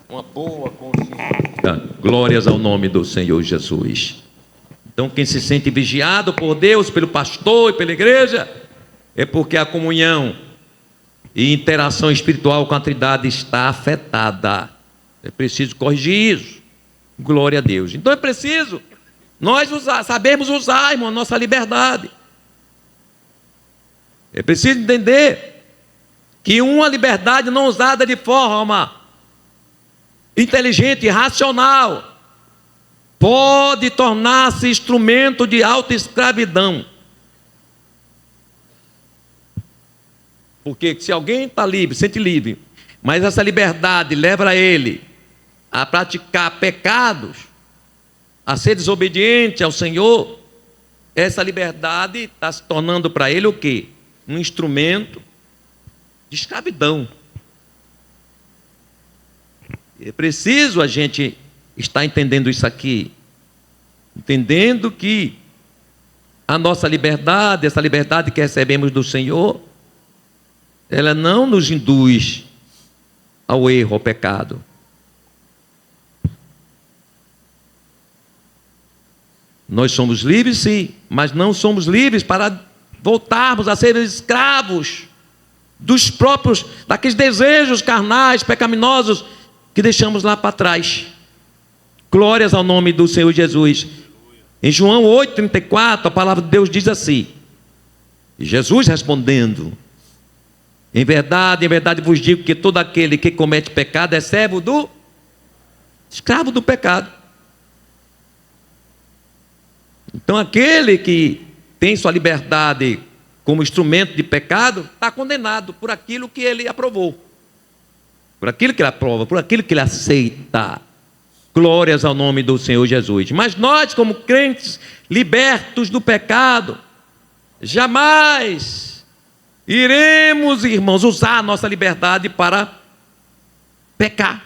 uma boa consciência. Glórias ao nome do Senhor Jesus. Então quem se sente vigiado por Deus, pelo pastor e pela igreja, é porque a comunhão e interação espiritual com a Trindade está afetada. É preciso corrigir isso. Glória a Deus. Então é preciso nós sabermos usar, irmão, a nossa liberdade. É preciso entender que uma liberdade não usada de forma inteligente e racional pode tornar-se instrumento de autoescravidão. Porque se alguém está livre, sente livre, mas essa liberdade leva ele a praticar pecados, a ser desobediente ao Senhor, essa liberdade está se tornando para ele o quê? Um instrumento de escravidão. É preciso a gente estar entendendo isso aqui, entendendo que a nossa liberdade, essa liberdade que recebemos do Senhor, ela não nos induz ao erro, ao pecado. Nós somos livres, sim, mas não somos livres para voltarmos a ser escravos dos próprios, daqueles desejos carnais, pecaminosos que deixamos lá para trás. Glórias ao nome do Senhor Jesus. Em João 8,34, a palavra de Deus diz assim: Jesus respondendo: em verdade vos digo que todo aquele que comete pecado é servo do escravo do pecado. Então aquele que tem sua liberdade como instrumento de pecado está condenado por aquilo que ele aprovou, por aquilo que ele aprova, por aquilo que ele aceita. Glórias ao nome do Senhor Jesus. Mas nós, como crentes libertos do pecado, jamais iremos, irmãos, usar a nossa liberdade para pecar.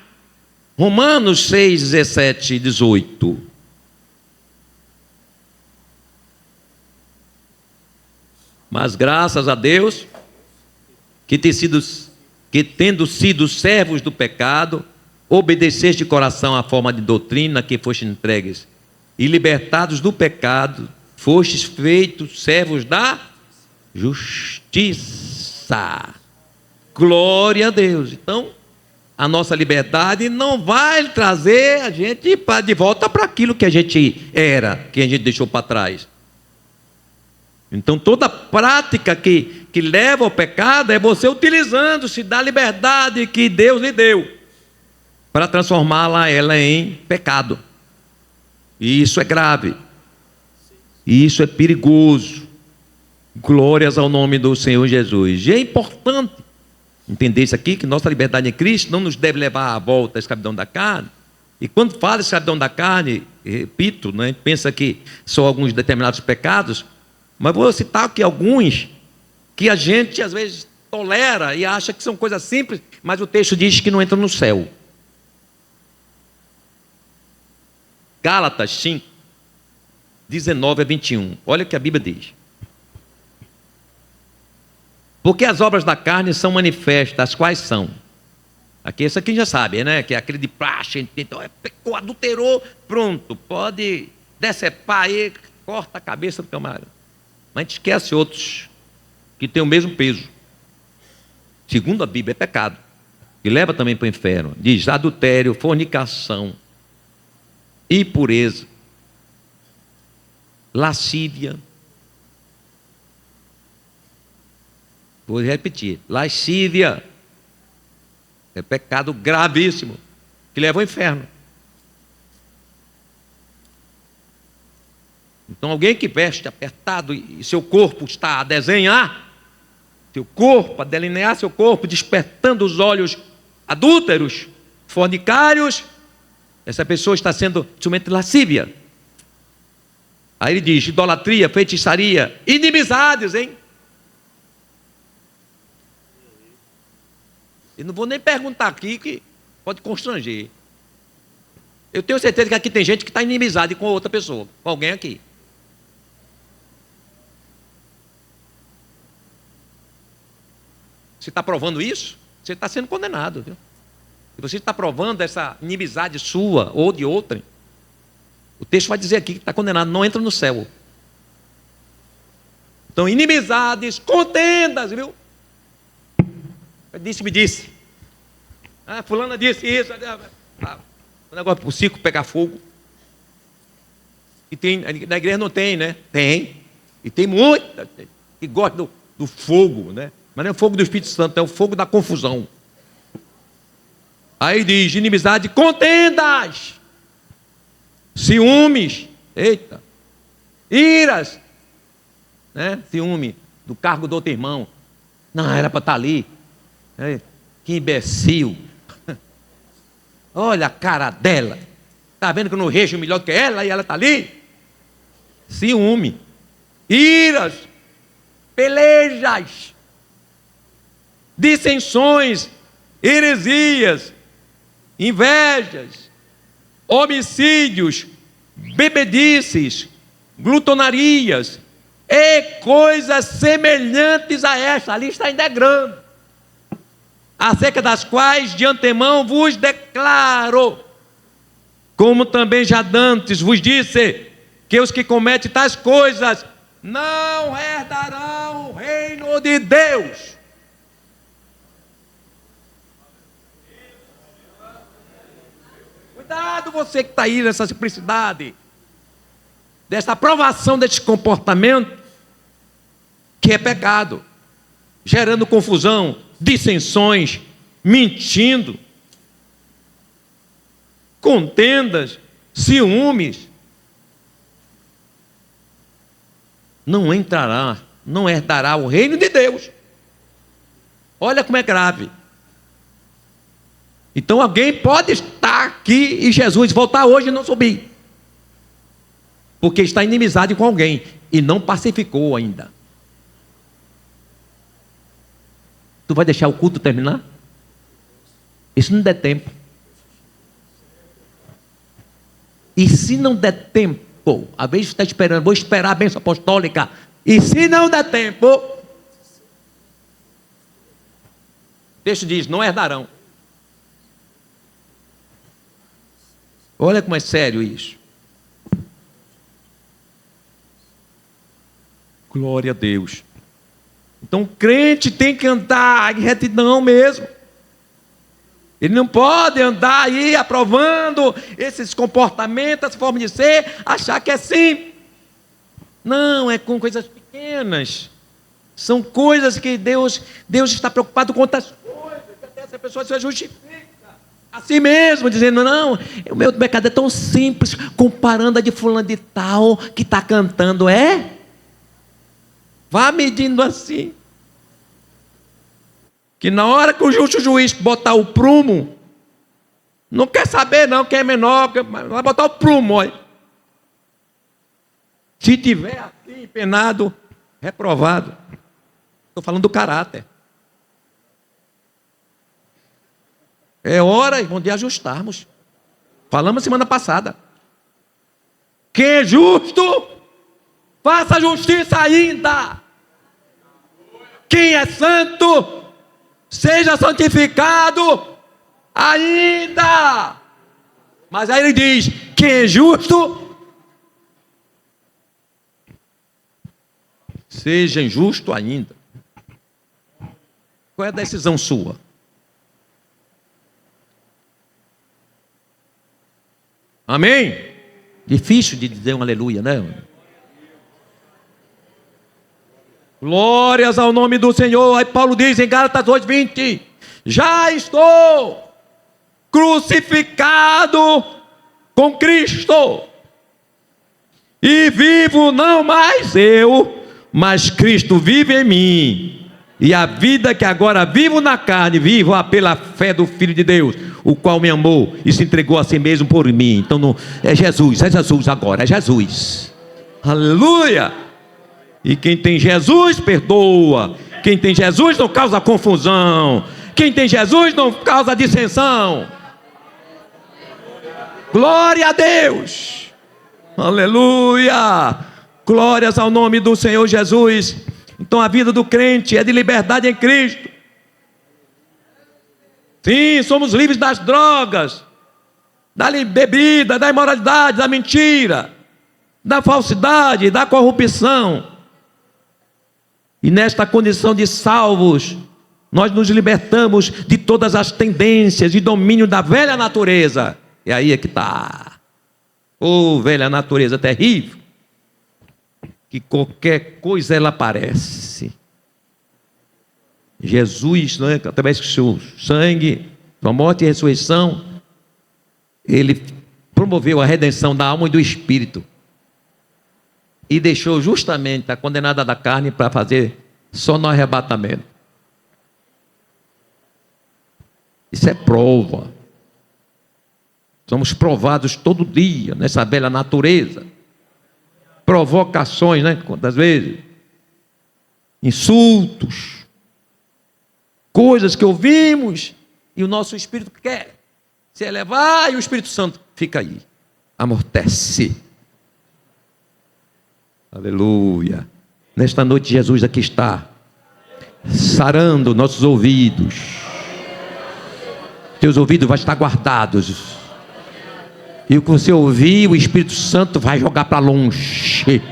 Romanos 6, 17 e 18. Mas graças a Deus, que tendo sido servos do pecado, obedeceste de coração à forma de doutrina que fostes entregues, e libertados do pecado, fostes feitos servos da justiça. Glória a Deus. Então, a nossa liberdade não vai trazer a gente de volta para aquilo que a gente era, que a gente deixou para trás. Então toda prática que leva ao pecado é você utilizando-se da liberdade que Deus lhe deu para transformá-la ela em pecado. E isso é grave. E isso é perigoso. Glórias ao nome do Senhor Jesus. E é importante entender isso aqui, que nossa liberdade em Cristo não nos deve levar à volta à escravidão da carne. E quando fala de escravidão da carne, repito, né, pensa que são alguns determinados pecados, mas vou citar aqui alguns que a gente às vezes tolera e acha que são coisas simples, mas o texto diz que não entra no céu. Gálatas 5, 19 a 21. Olha o que a Bíblia diz. Porque as obras da carne são manifestas, as quais são. Aqui, isso aqui já sabe, né? Que é aquele de praxe, então pecou, adulterou, pronto, pode decepar aí, corta a cabeça do camarada. Mas a gente esquece outros que têm o mesmo peso. Segundo a Bíblia, é pecado. E leva também para o inferno. Diz adultério, fornicação, impureza, lascívia. Vou repetir. Lascívia é pecado gravíssimo que leva ao inferno. Então alguém que veste apertado e seu corpo está a desenhar seu corpo, a delinear seu corpo, despertando os olhos adúlteros, fornicários, essa pessoa está sendo instrumento de lascívia. Aí ele diz idolatria, feitiçaria, inimizades, hein? Eu não vou nem perguntar aqui, que pode constranger. Eu tenho certeza que aqui tem gente que está inimizade com outra pessoa, com alguém aqui. Você está provando isso? Você está sendo condenado, viu? Se você está provando essa inimizade sua ou de outra, o texto vai dizer aqui que está condenado, não entra no céu. Então, inimizades, contendas, viu? Me disse. Fulana disse isso. O negócio para o circo pegar fogo. E tem, na igreja não tem, né? Tem. E tem muita que gosta do fogo, né? Mas não é o fogo do Espírito Santo, é o fogo da confusão. Aí diz: inimizade, contendas, ciúmes, eita, iras, né? Ciúme do cargo do outro irmão. Não, era para estar ali. Que imbecil. Olha a cara dela. Está vendo que eu não rejo melhor do que ela e ela está ali? Ciúme, iras, pelejas, dissensões, heresias, invejas, homicídios, bebedices, glutonarias e coisas semelhantes a esta. A lista ainda é grande, acerca das quais de antemão vos declaro, como também já dantes vos disse, que os que cometem tais coisas não herdarão o reino de Deus. Cuidado você que está aí nessa simplicidade, dessa aprovação desse comportamento, que é pecado, gerando confusão, dissensões, mentindo, contendas, ciúmes. Não entrará, não herdará o reino de Deus. Olha como é grave. Então alguém pode estar aqui e Jesus voltar hoje e não subir, porque está em inimizade com alguém e não pacificou ainda. Tu vai deixar o culto terminar? E se não der tempo? E se não der tempo? A vez está esperando, vou esperar a bênção apostólica. E se não der tempo, o texto diz: não herdarão. Olha como é sério isso. Glória a Deus. Então o crente tem que andar em retidão mesmo. Ele não pode andar aí aprovando esses comportamentos, essa forma de ser, achar que é sim. Não, é com coisas pequenas. São coisas que Deus está preocupado com outras coisas, que até essa pessoa se justifica a si mesmo, dizendo: não, o meu pecado é tão simples, comparando a de fulano de tal, que está cantando, vá medindo assim. Que na hora que o justo juiz botar o prumo, não quer saber não quem é menor, vai botar o prumo, olha. Se tiver assim, penado, reprovado. Estou falando do caráter. É hora, irmão, de ajustarmos. Falamos semana passada. Quem é justo, faça justiça ainda. Quem é santo, seja santificado ainda. Mas aí ele diz: quem é justo, seja injusto ainda. Qual é a decisão sua? Amém? Difícil de dizer um aleluia, né? Glórias ao nome do Senhor. Aí Paulo diz em Gálatas 8:20: já estou crucificado com Cristo, e vivo não mais eu, mas Cristo vive em mim. E a vida que agora vivo na carne, vivo pela fé do Filho de Deus, o qual me amou e se entregou a si mesmo por mim. Então não, é Jesus agora, é Jesus. Aleluia! E quem tem Jesus perdoa. Quem tem Jesus não causa confusão. Quem tem Jesus não causa dissensão. Glória a Deus. Aleluia. Glórias ao nome do Senhor Jesus. Então a vida do crente é de liberdade em Cristo. Sim, somos livres das drogas, da bebida, da imoralidade, da mentira, da falsidade, da corrupção. E nesta condição de salvos, nós nos libertamos de todas as tendências e domínio da velha natureza. E aí é que está. Velha natureza terrível, que qualquer coisa ela aparece. Jesus, né, através do seu sangue, sua morte e ressurreição, Ele promoveu a redenção da alma e do espírito. E deixou justamente a condenada da carne para fazer só no arrebatamento. Isso é prova. Somos provados todo dia nessa bela natureza. Provocações, né? Quantas vezes? Insultos. Coisas que ouvimos e o nosso espírito quer se elevar e o Espírito Santo fica aí. Amortece. Aleluia. Nesta noite Jesus aqui está sarando nossos ouvidos. Teus ouvidos vão estar guardados. E o que você ouvir, o Espírito Santo vai jogar para longe.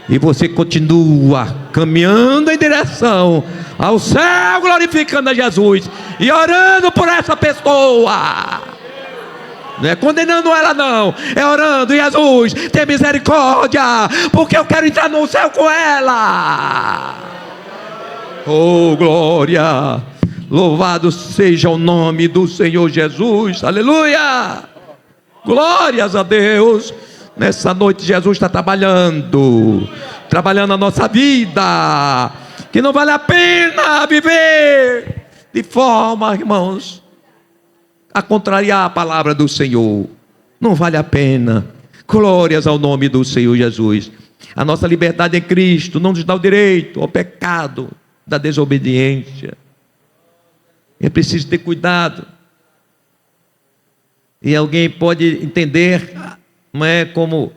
E você continua caminhando em direção ao céu, glorificando a Jesus e orando por essa pessoa. Não é condenando ela não, é orando: Jesus, tem misericórdia, porque eu quero entrar no céu com ela. Oh, glória! Louvado seja o nome do Senhor Jesus, aleluia! Glórias a Deus. Nessa noite Jesus está trabalhando a nossa vida, que não vale a pena viver de forma, irmãos, a contrariar a palavra do Senhor. Não vale a pena. Glórias ao nome do Senhor Jesus. A nossa liberdade em Cristo não nos dá o direito ao pecado da desobediência. É preciso ter cuidado. E alguém pode entender, não é como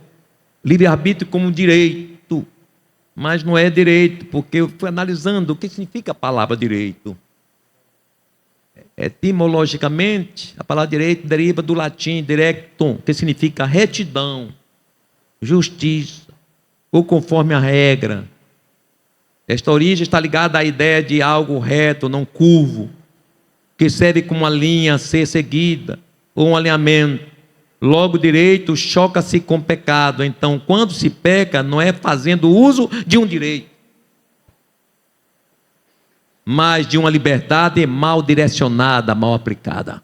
livre-arbítrio, como direito, mas não é direito, porque eu fui analisando o que significa a palavra direito. Etimologicamente, a palavra direito deriva do latim directum, que significa retidão, justiça, ou conforme a regra. Esta origem está ligada à ideia de algo reto, não curvo, que serve como uma linha a ser seguida, ou um alinhamento. Logo, direito choca-se com pecado. Então, quando se peca, não é fazendo uso de um direito, mas de uma liberdade mal direcionada, mal aplicada.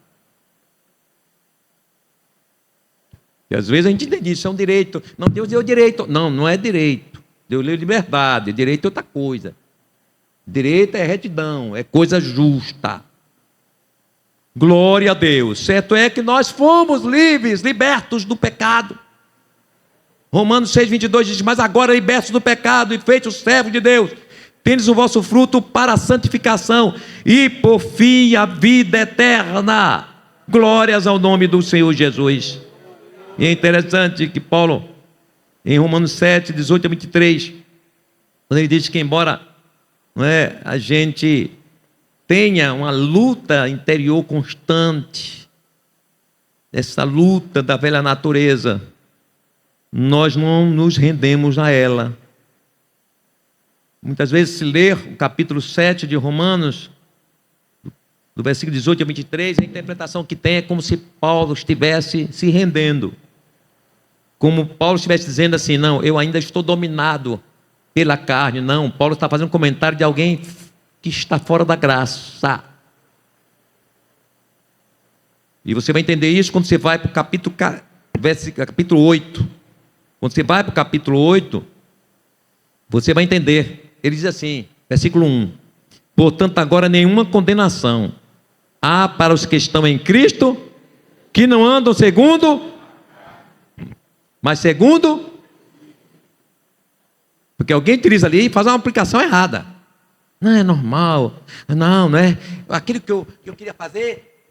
E às vezes a gente entende isso, é um direito. Não, Deus deu direito. Não, não é direito. Deus deu liberdade. Direito é outra coisa. Direito é retidão, é coisa justa. Glória a Deus. Certo é que nós fomos livres, libertos do pecado. Romanos 6:22 diz: mas agora libertos do pecado e feitos servos de Deus, tendes o vosso fruto para a santificação e por fim a vida eterna. Glórias ao nome do Senhor Jesus. E é interessante que Paulo, em Romanos 7:18-23, quando ele diz que embora a gente tenha uma luta interior constante, essa luta da velha natureza, nós não nos rendemos a ela. Muitas vezes, se ler o capítulo 7 de Romanos, do versículo 18-23, a interpretação que tem é como se Paulo estivesse se rendendo, como Paulo estivesse dizendo assim: não, eu ainda estou dominado pela carne. Não, Paulo está fazendo um comentário de alguém que está fora da graça. E você vai entender isso quando você vai para o capítulo 8. Quando você vai para o capítulo 8, você vai entender. Ele diz assim, versículo 1: portanto, agora nenhuma condenação há para os que estão em Cristo, que não andam segundo, mas segundo. Porque alguém utiliza ali e faz uma aplicação errada. Não é normal, não é aquilo que eu queria fazer,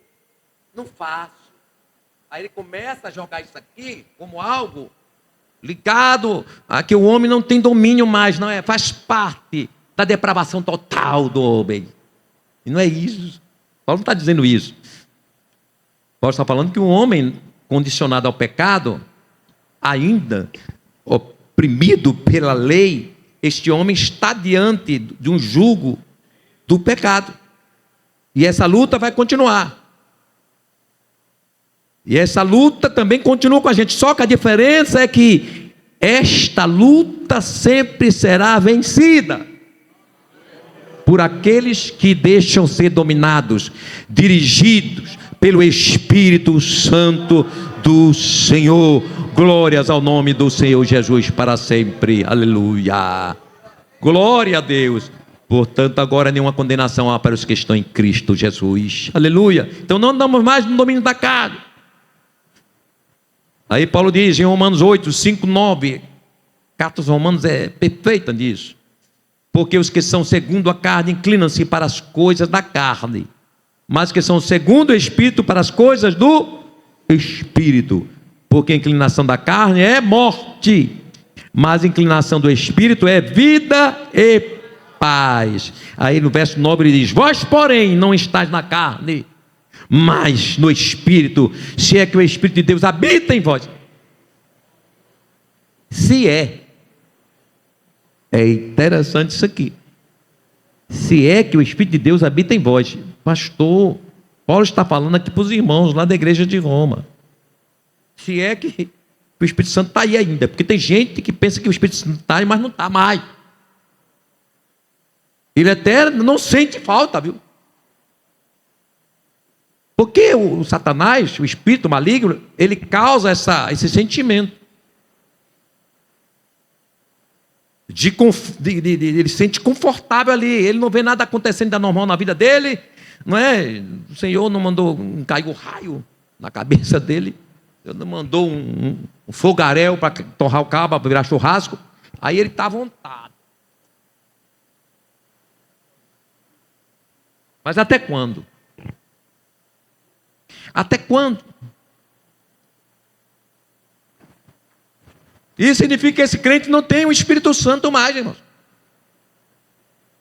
não faço. Aí ele começa a jogar isso aqui como algo ligado a que o homem não tem domínio mais, não é? Faz parte da depravação total do homem. E não é isso. Paulo não está dizendo isso. Paulo está falando que o homem condicionado ao pecado, ainda oprimido pela lei, este homem está diante de um jugo do pecado. E essa luta vai continuar. E essa luta também continua com a gente. Só que a diferença é que esta luta sempre será vencida. por aqueles que deixam ser dominados, dirigidos pelo Espírito Santo do Senhor. Glórias ao nome do Senhor Jesus para sempre. Aleluia. Glória a Deus. Portanto, agora nenhuma condenação há para os que estão em Cristo Jesus. Aleluia. Então não andamos mais no domínio da carne. Aí Paulo diz em Romanos 8, 5, 9. Carta aos Romanos é perfeita nisso. Porque os que são segundo a carne inclinam-se para as coisas da carne, mas que são segundo o Espírito para as coisas do Espírito. Porque a inclinação da carne é morte, mas a inclinação do Espírito é vida e paz. Aí no verso 9 ele diz: vós porém não estáis na carne, mas no Espírito, se é que o Espírito de Deus habita em vós. Se é interessante isso aqui. Se é que o Espírito de Deus habita em vós. Pastor, Paulo está falando aqui para os irmãos lá da igreja de Roma. Se é que o Espírito Santo está aí ainda. Porque tem gente que pensa que o Espírito Santo está aí, mas não está mais. Ele até não sente falta, viu? Porque o Satanás, o espírito maligno, ele causa esse sentimento. Ele se sente confortável ali, ele não vê nada acontecendo de normal na vida dele, não é? O Senhor não mandou cair o raio na cabeça dele, ele não mandou um fogaréu para torrar o cabo, para virar churrasco, aí ele está à vontade. Mas até quando? Até quando? Isso significa que esse crente não tem o Espírito Santo mais, irmãos.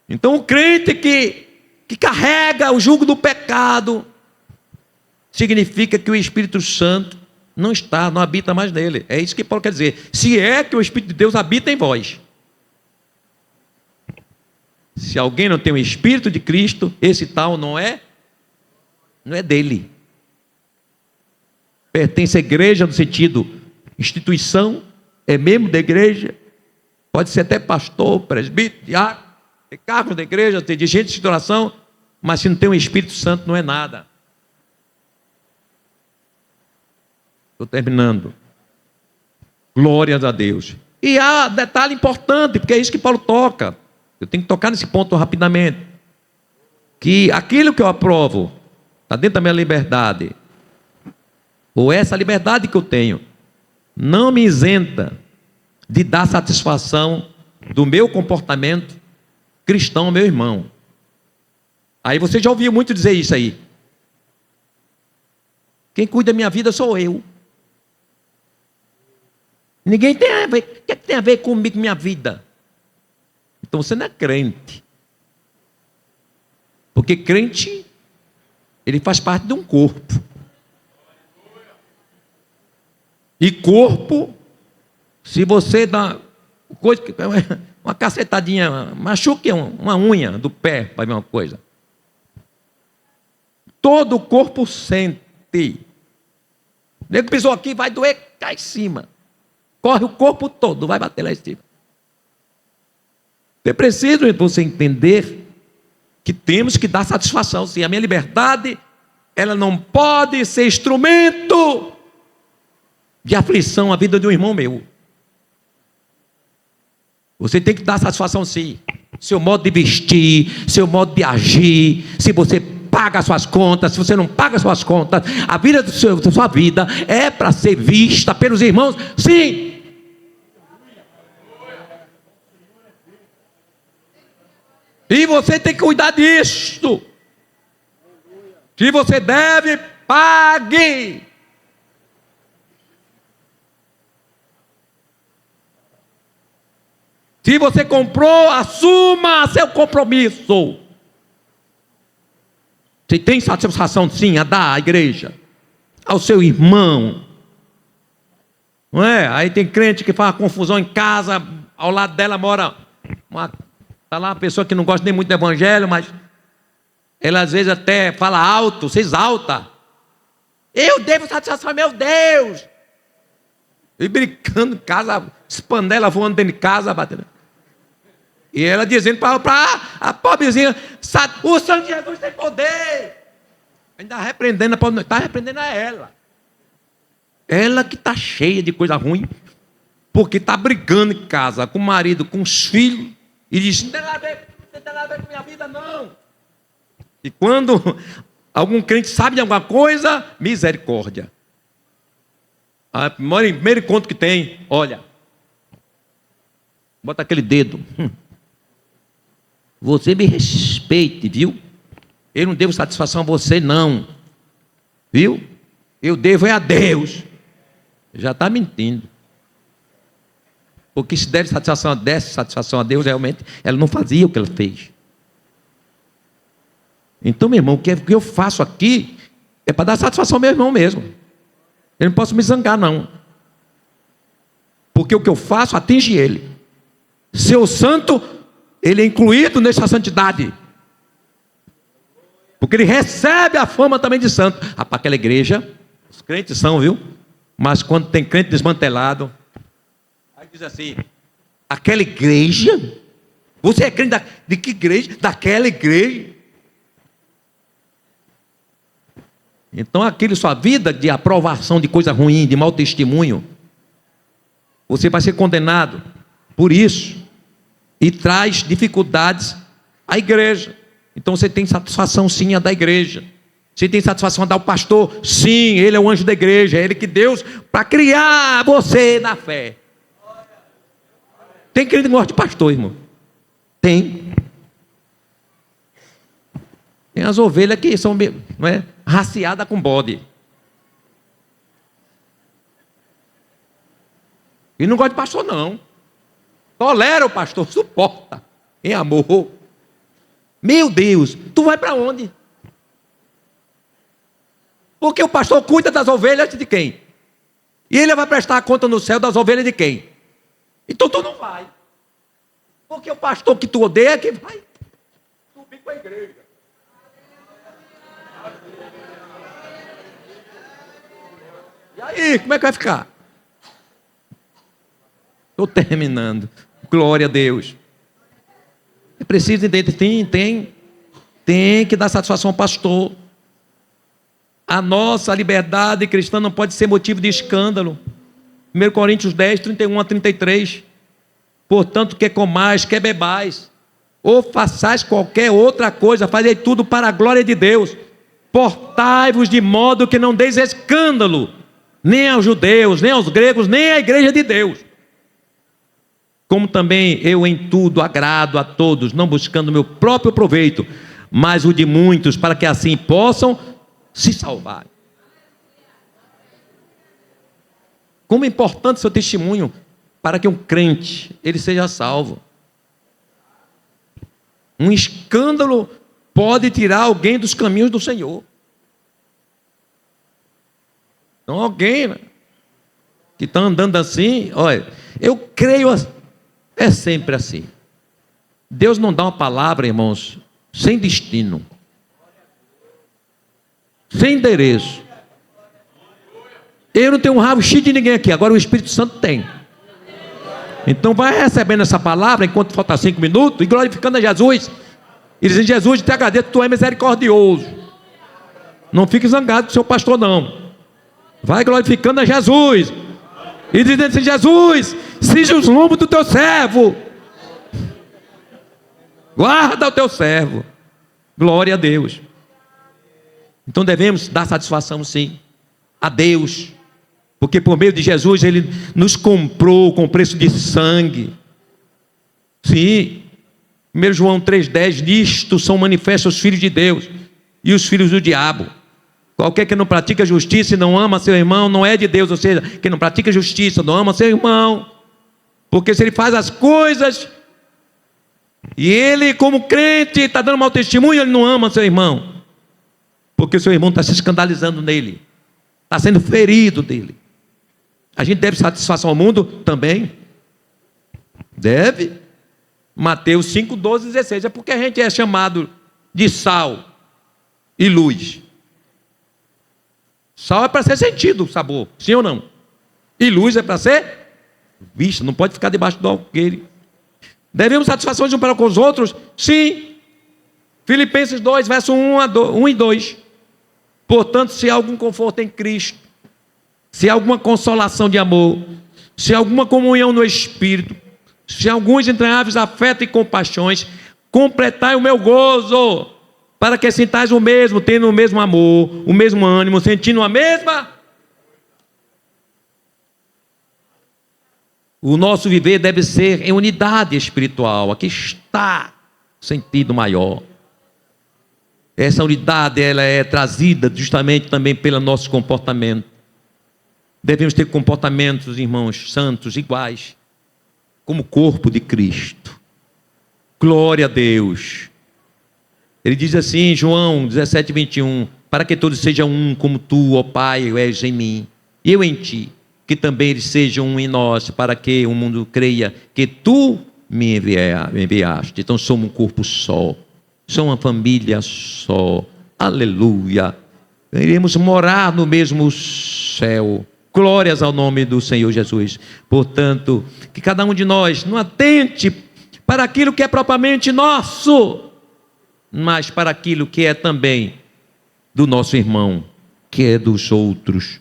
Então o crente que carrega o jugo do pecado, significa que o Espírito Santo não habita mais nele. É isso que Paulo quer dizer. Se é que o Espírito de Deus habita em vós. Se alguém não tem o Espírito de Cristo, esse tal não é dele. Pertence à igreja no sentido instituição, é membro da igreja, pode ser até pastor, presbítero, diácono, tem cargos da igreja, tem dirigente de oração, mas se não tem o Espírito Santo não é nada. Estou terminando. Glórias a Deus. E há detalhe importante, porque é isso que Paulo toca. Eu tenho que tocar nesse ponto rapidamente. Que aquilo que eu aprovo está dentro da minha liberdade, ou essa liberdade que eu tenho, não me isenta de dar satisfação do meu comportamento cristão ao meu irmão. Aí você já ouviu muito dizer isso aí. Quem cuida da minha vida sou eu. Ninguém tem a ver. O que é que tem a ver comigo, minha vida? Então você não é crente. Porque crente, ele faz parte de um corpo. E corpo, se você dá uma cacetadinha, machuque uma unha do pé, para ver uma coisa. Todo o corpo sente. O nego pisou aqui, vai doer, cai em cima. Corre o corpo todo, vai bater lá em cima. É preciso você entender que temos que dar satisfação. Sim, a minha liberdade, ela não pode ser instrumento de aflição à vida de um irmão meu. Você tem que dar satisfação, sim. Seu modo de vestir, seu modo de agir, se você paga as suas contas, se você não paga as suas contas, a vida da sua vida é para ser vista pelos irmãos, sim. E você tem que cuidar disso. Se você deve, pague. Se você comprou, assuma seu compromisso. Você tem satisfação, sim, a dar à igreja, ao seu irmão. Não é? Aí tem crente que faz confusão em casa, ao lado dela mora está lá uma pessoa que não gosta nem muito do evangelho, mas ela às vezes até fala alto, se exalta. Eu devo satisfação, meu Deus. E brincando em casa, panela voando dentro de casa, batendo. E ela dizendo para a pobrezinha: o sangue de Jesus tem poder. Ainda repreendendo, está repreendendo a ela. Ela que está cheia de coisa ruim, porque está brigando em casa com o marido, com os filhos, e diz: não tem nada a ver com minha vida, não. E quando algum crente sabe de alguma coisa, misericórdia. O primeiro encontro que tem, olha, bota aquele dedo. Você me respeite, viu? Eu não devo satisfação a você, não. Viu? Eu devo é a Deus. Já está mentindo. Porque se desse satisfação a Deus, realmente, ela não fazia o que ela fez. Então, meu irmão, o que eu faço aqui é para dar satisfação ao meu irmão mesmo. Eu não posso me zangar, não. Porque o que eu faço atinge ele. Seu santo, ele é incluído nessa santidade. Porque ele recebe a fama também de santo. Para aquela igreja, os crentes são, viu? Mas quando tem crente desmantelado, aí diz assim: aquela igreja? Você é crente de que igreja? Daquela igreja. Então aquele sua vida de aprovação de coisa ruim, de mau testemunho, você vai ser condenado por isso. E traz dificuldades à igreja. Então você tem satisfação sim a da igreja. Você tem satisfação a dar ao pastor? Sim, ele é o anjo da igreja. É ele que Deus, para criar você na fé. Tem crente que gosta de pastor, irmão? Tem. Tem as ovelhas que são, não é, raciadas com bode. E não gosta de pastor, não. Tolera o pastor, suporta, em amor. Meu Deus, tu vai para onde? Porque o pastor cuida das ovelhas de quem? E ele vai prestar conta no céu das ovelhas de quem? Então tu não vai. Porque o pastor que tu odeia é que vai subir com a igreja. E aí, como é que vai ficar? Estou terminando. Glória a Deus. É preciso entender, tem que dar satisfação ao pastor. A nossa liberdade cristã não pode ser motivo de escândalo. 1 Coríntios 10, 31 a 33. Portanto, quer comais, quer bebais, ou façais qualquer outra coisa, fazei tudo para a glória de Deus. Portai-vos de modo que não deis escândalo, nem aos judeus, nem aos gregos, nem à igreja de Deus. Como também eu em tudo agrado a todos, não buscando o meu próprio proveito, mas o de muitos, para que assim possam se salvar. Como é importante seu testemunho para que um crente, ele seja salvo. Um escândalo pode tirar alguém dos caminhos do Senhor. Então alguém, né, que está andando assim, olha, eu creio, é sempre assim. Deus não dá uma palavra, irmãos, sem destino, sem endereço. Eu não tenho um rabo cheio de ninguém aqui, agora o Espírito Santo tem. Então vai recebendo essa palavra enquanto falta 5 minutos e glorificando a Jesus e dizendo: Jesus, te agradeço, tu é misericordioso. Não fique zangado com o seu pastor, não. Vai glorificando a Jesus e dizendo assim: Jesus, seja os lombos do teu servo, guarda o teu servo. Glória a Deus. Então devemos dar satisfação sim a Deus, porque por meio de Jesus Ele nos comprou com preço de sangue. Sim, 1 João 3,10: nisto são manifestos os filhos de Deus e os filhos do diabo. Qualquer que não pratica justiça e não ama seu irmão não é de Deus. Ou seja, quem não pratica justiça não ama seu irmão, porque se ele faz as coisas e ele como crente está dando mau testemunho, ele não ama seu irmão, porque seu irmão está se escandalizando nele, está sendo ferido dele. A gente deve satisfação ao mundo também? Deve. Mateus 5, 12, 16. É porque a gente é chamado de sal e luz. Sal é para ser sentido o sabor, sim ou não? E luz é para ser vista, não pode ficar debaixo do alqueire. Devemos satisfações uns para com os outros? Sim. Filipenses 2, verso 1 e 2. Portanto, se há algum conforto em Cristo, se há alguma consolação de amor, se há alguma comunhão no Espírito, se há alguns entranháveis afetos e compaixões, completai o meu gozo, para que sintais o mesmo, tendo o mesmo amor, o mesmo ânimo, sentindo a mesma. O nosso viver deve ser em unidade espiritual. Aqui está o sentido maior. Essa unidade, ela é trazida justamente também pelo nosso comportamento. Devemos ter comportamentos, irmãos, santos, iguais, como o corpo de Cristo. Glória a Deus. Ele diz assim em João 17, 21, para que todos sejam um, como tu, ó Pai, és em mim, e eu em ti, que também eles sejam um em nós, para que o mundo creia que tu me enviaste. Então somos um corpo só, somos uma família só, aleluia. Iremos morar no mesmo céu. Glórias ao nome do Senhor Jesus. Portanto, que cada um de nós não atente para aquilo que é propriamente nosso, mas para aquilo que é também do nosso irmão, que é dos outros.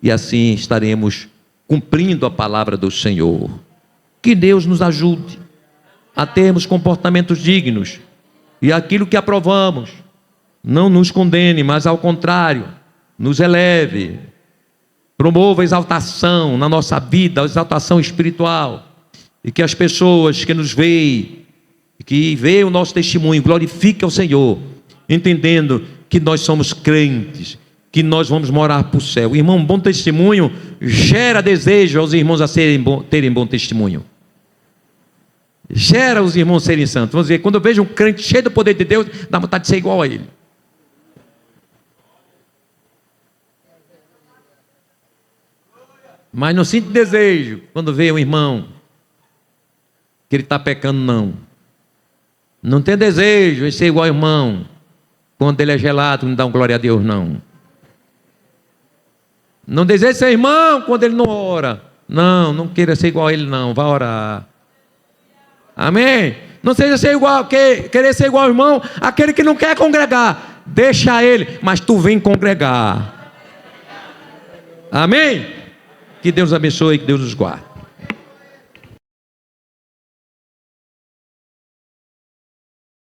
E assim estaremos cumprindo a palavra do Senhor. Que Deus nos ajude a termos comportamentos dignos, e aquilo que aprovamos não nos condene, mas ao contrário, nos eleve, promova a exaltação na nossa vida, a exaltação espiritual, e que as pessoas que nos veem, que veem o nosso testemunho, glorifiquem ao Senhor, entendendo que nós somos crentes, que nós vamos morar para o céu. Irmão, bom testemunho gera desejo aos irmãos a terem bom testemunho. Gera os irmãos serem santos. Vamos dizer, quando eu vejo um crente cheio do poder de Deus, dá vontade de ser igual a ele. Mas não sinto desejo quando vê um irmão que ele está pecando, não. Não tem desejo de ser igual ao irmão quando ele é gelado, não dá um glória a Deus, não. Não deseja ser irmão quando ele não ora. Não queira ser igual a ele, não. Vá orar. Amém? Não seja ser igual, querer ser igual ao irmão, aquele que não quer congregar. Deixa ele, mas tu vem congregar. Amém? Que Deus abençoe e que Deus nos guarde.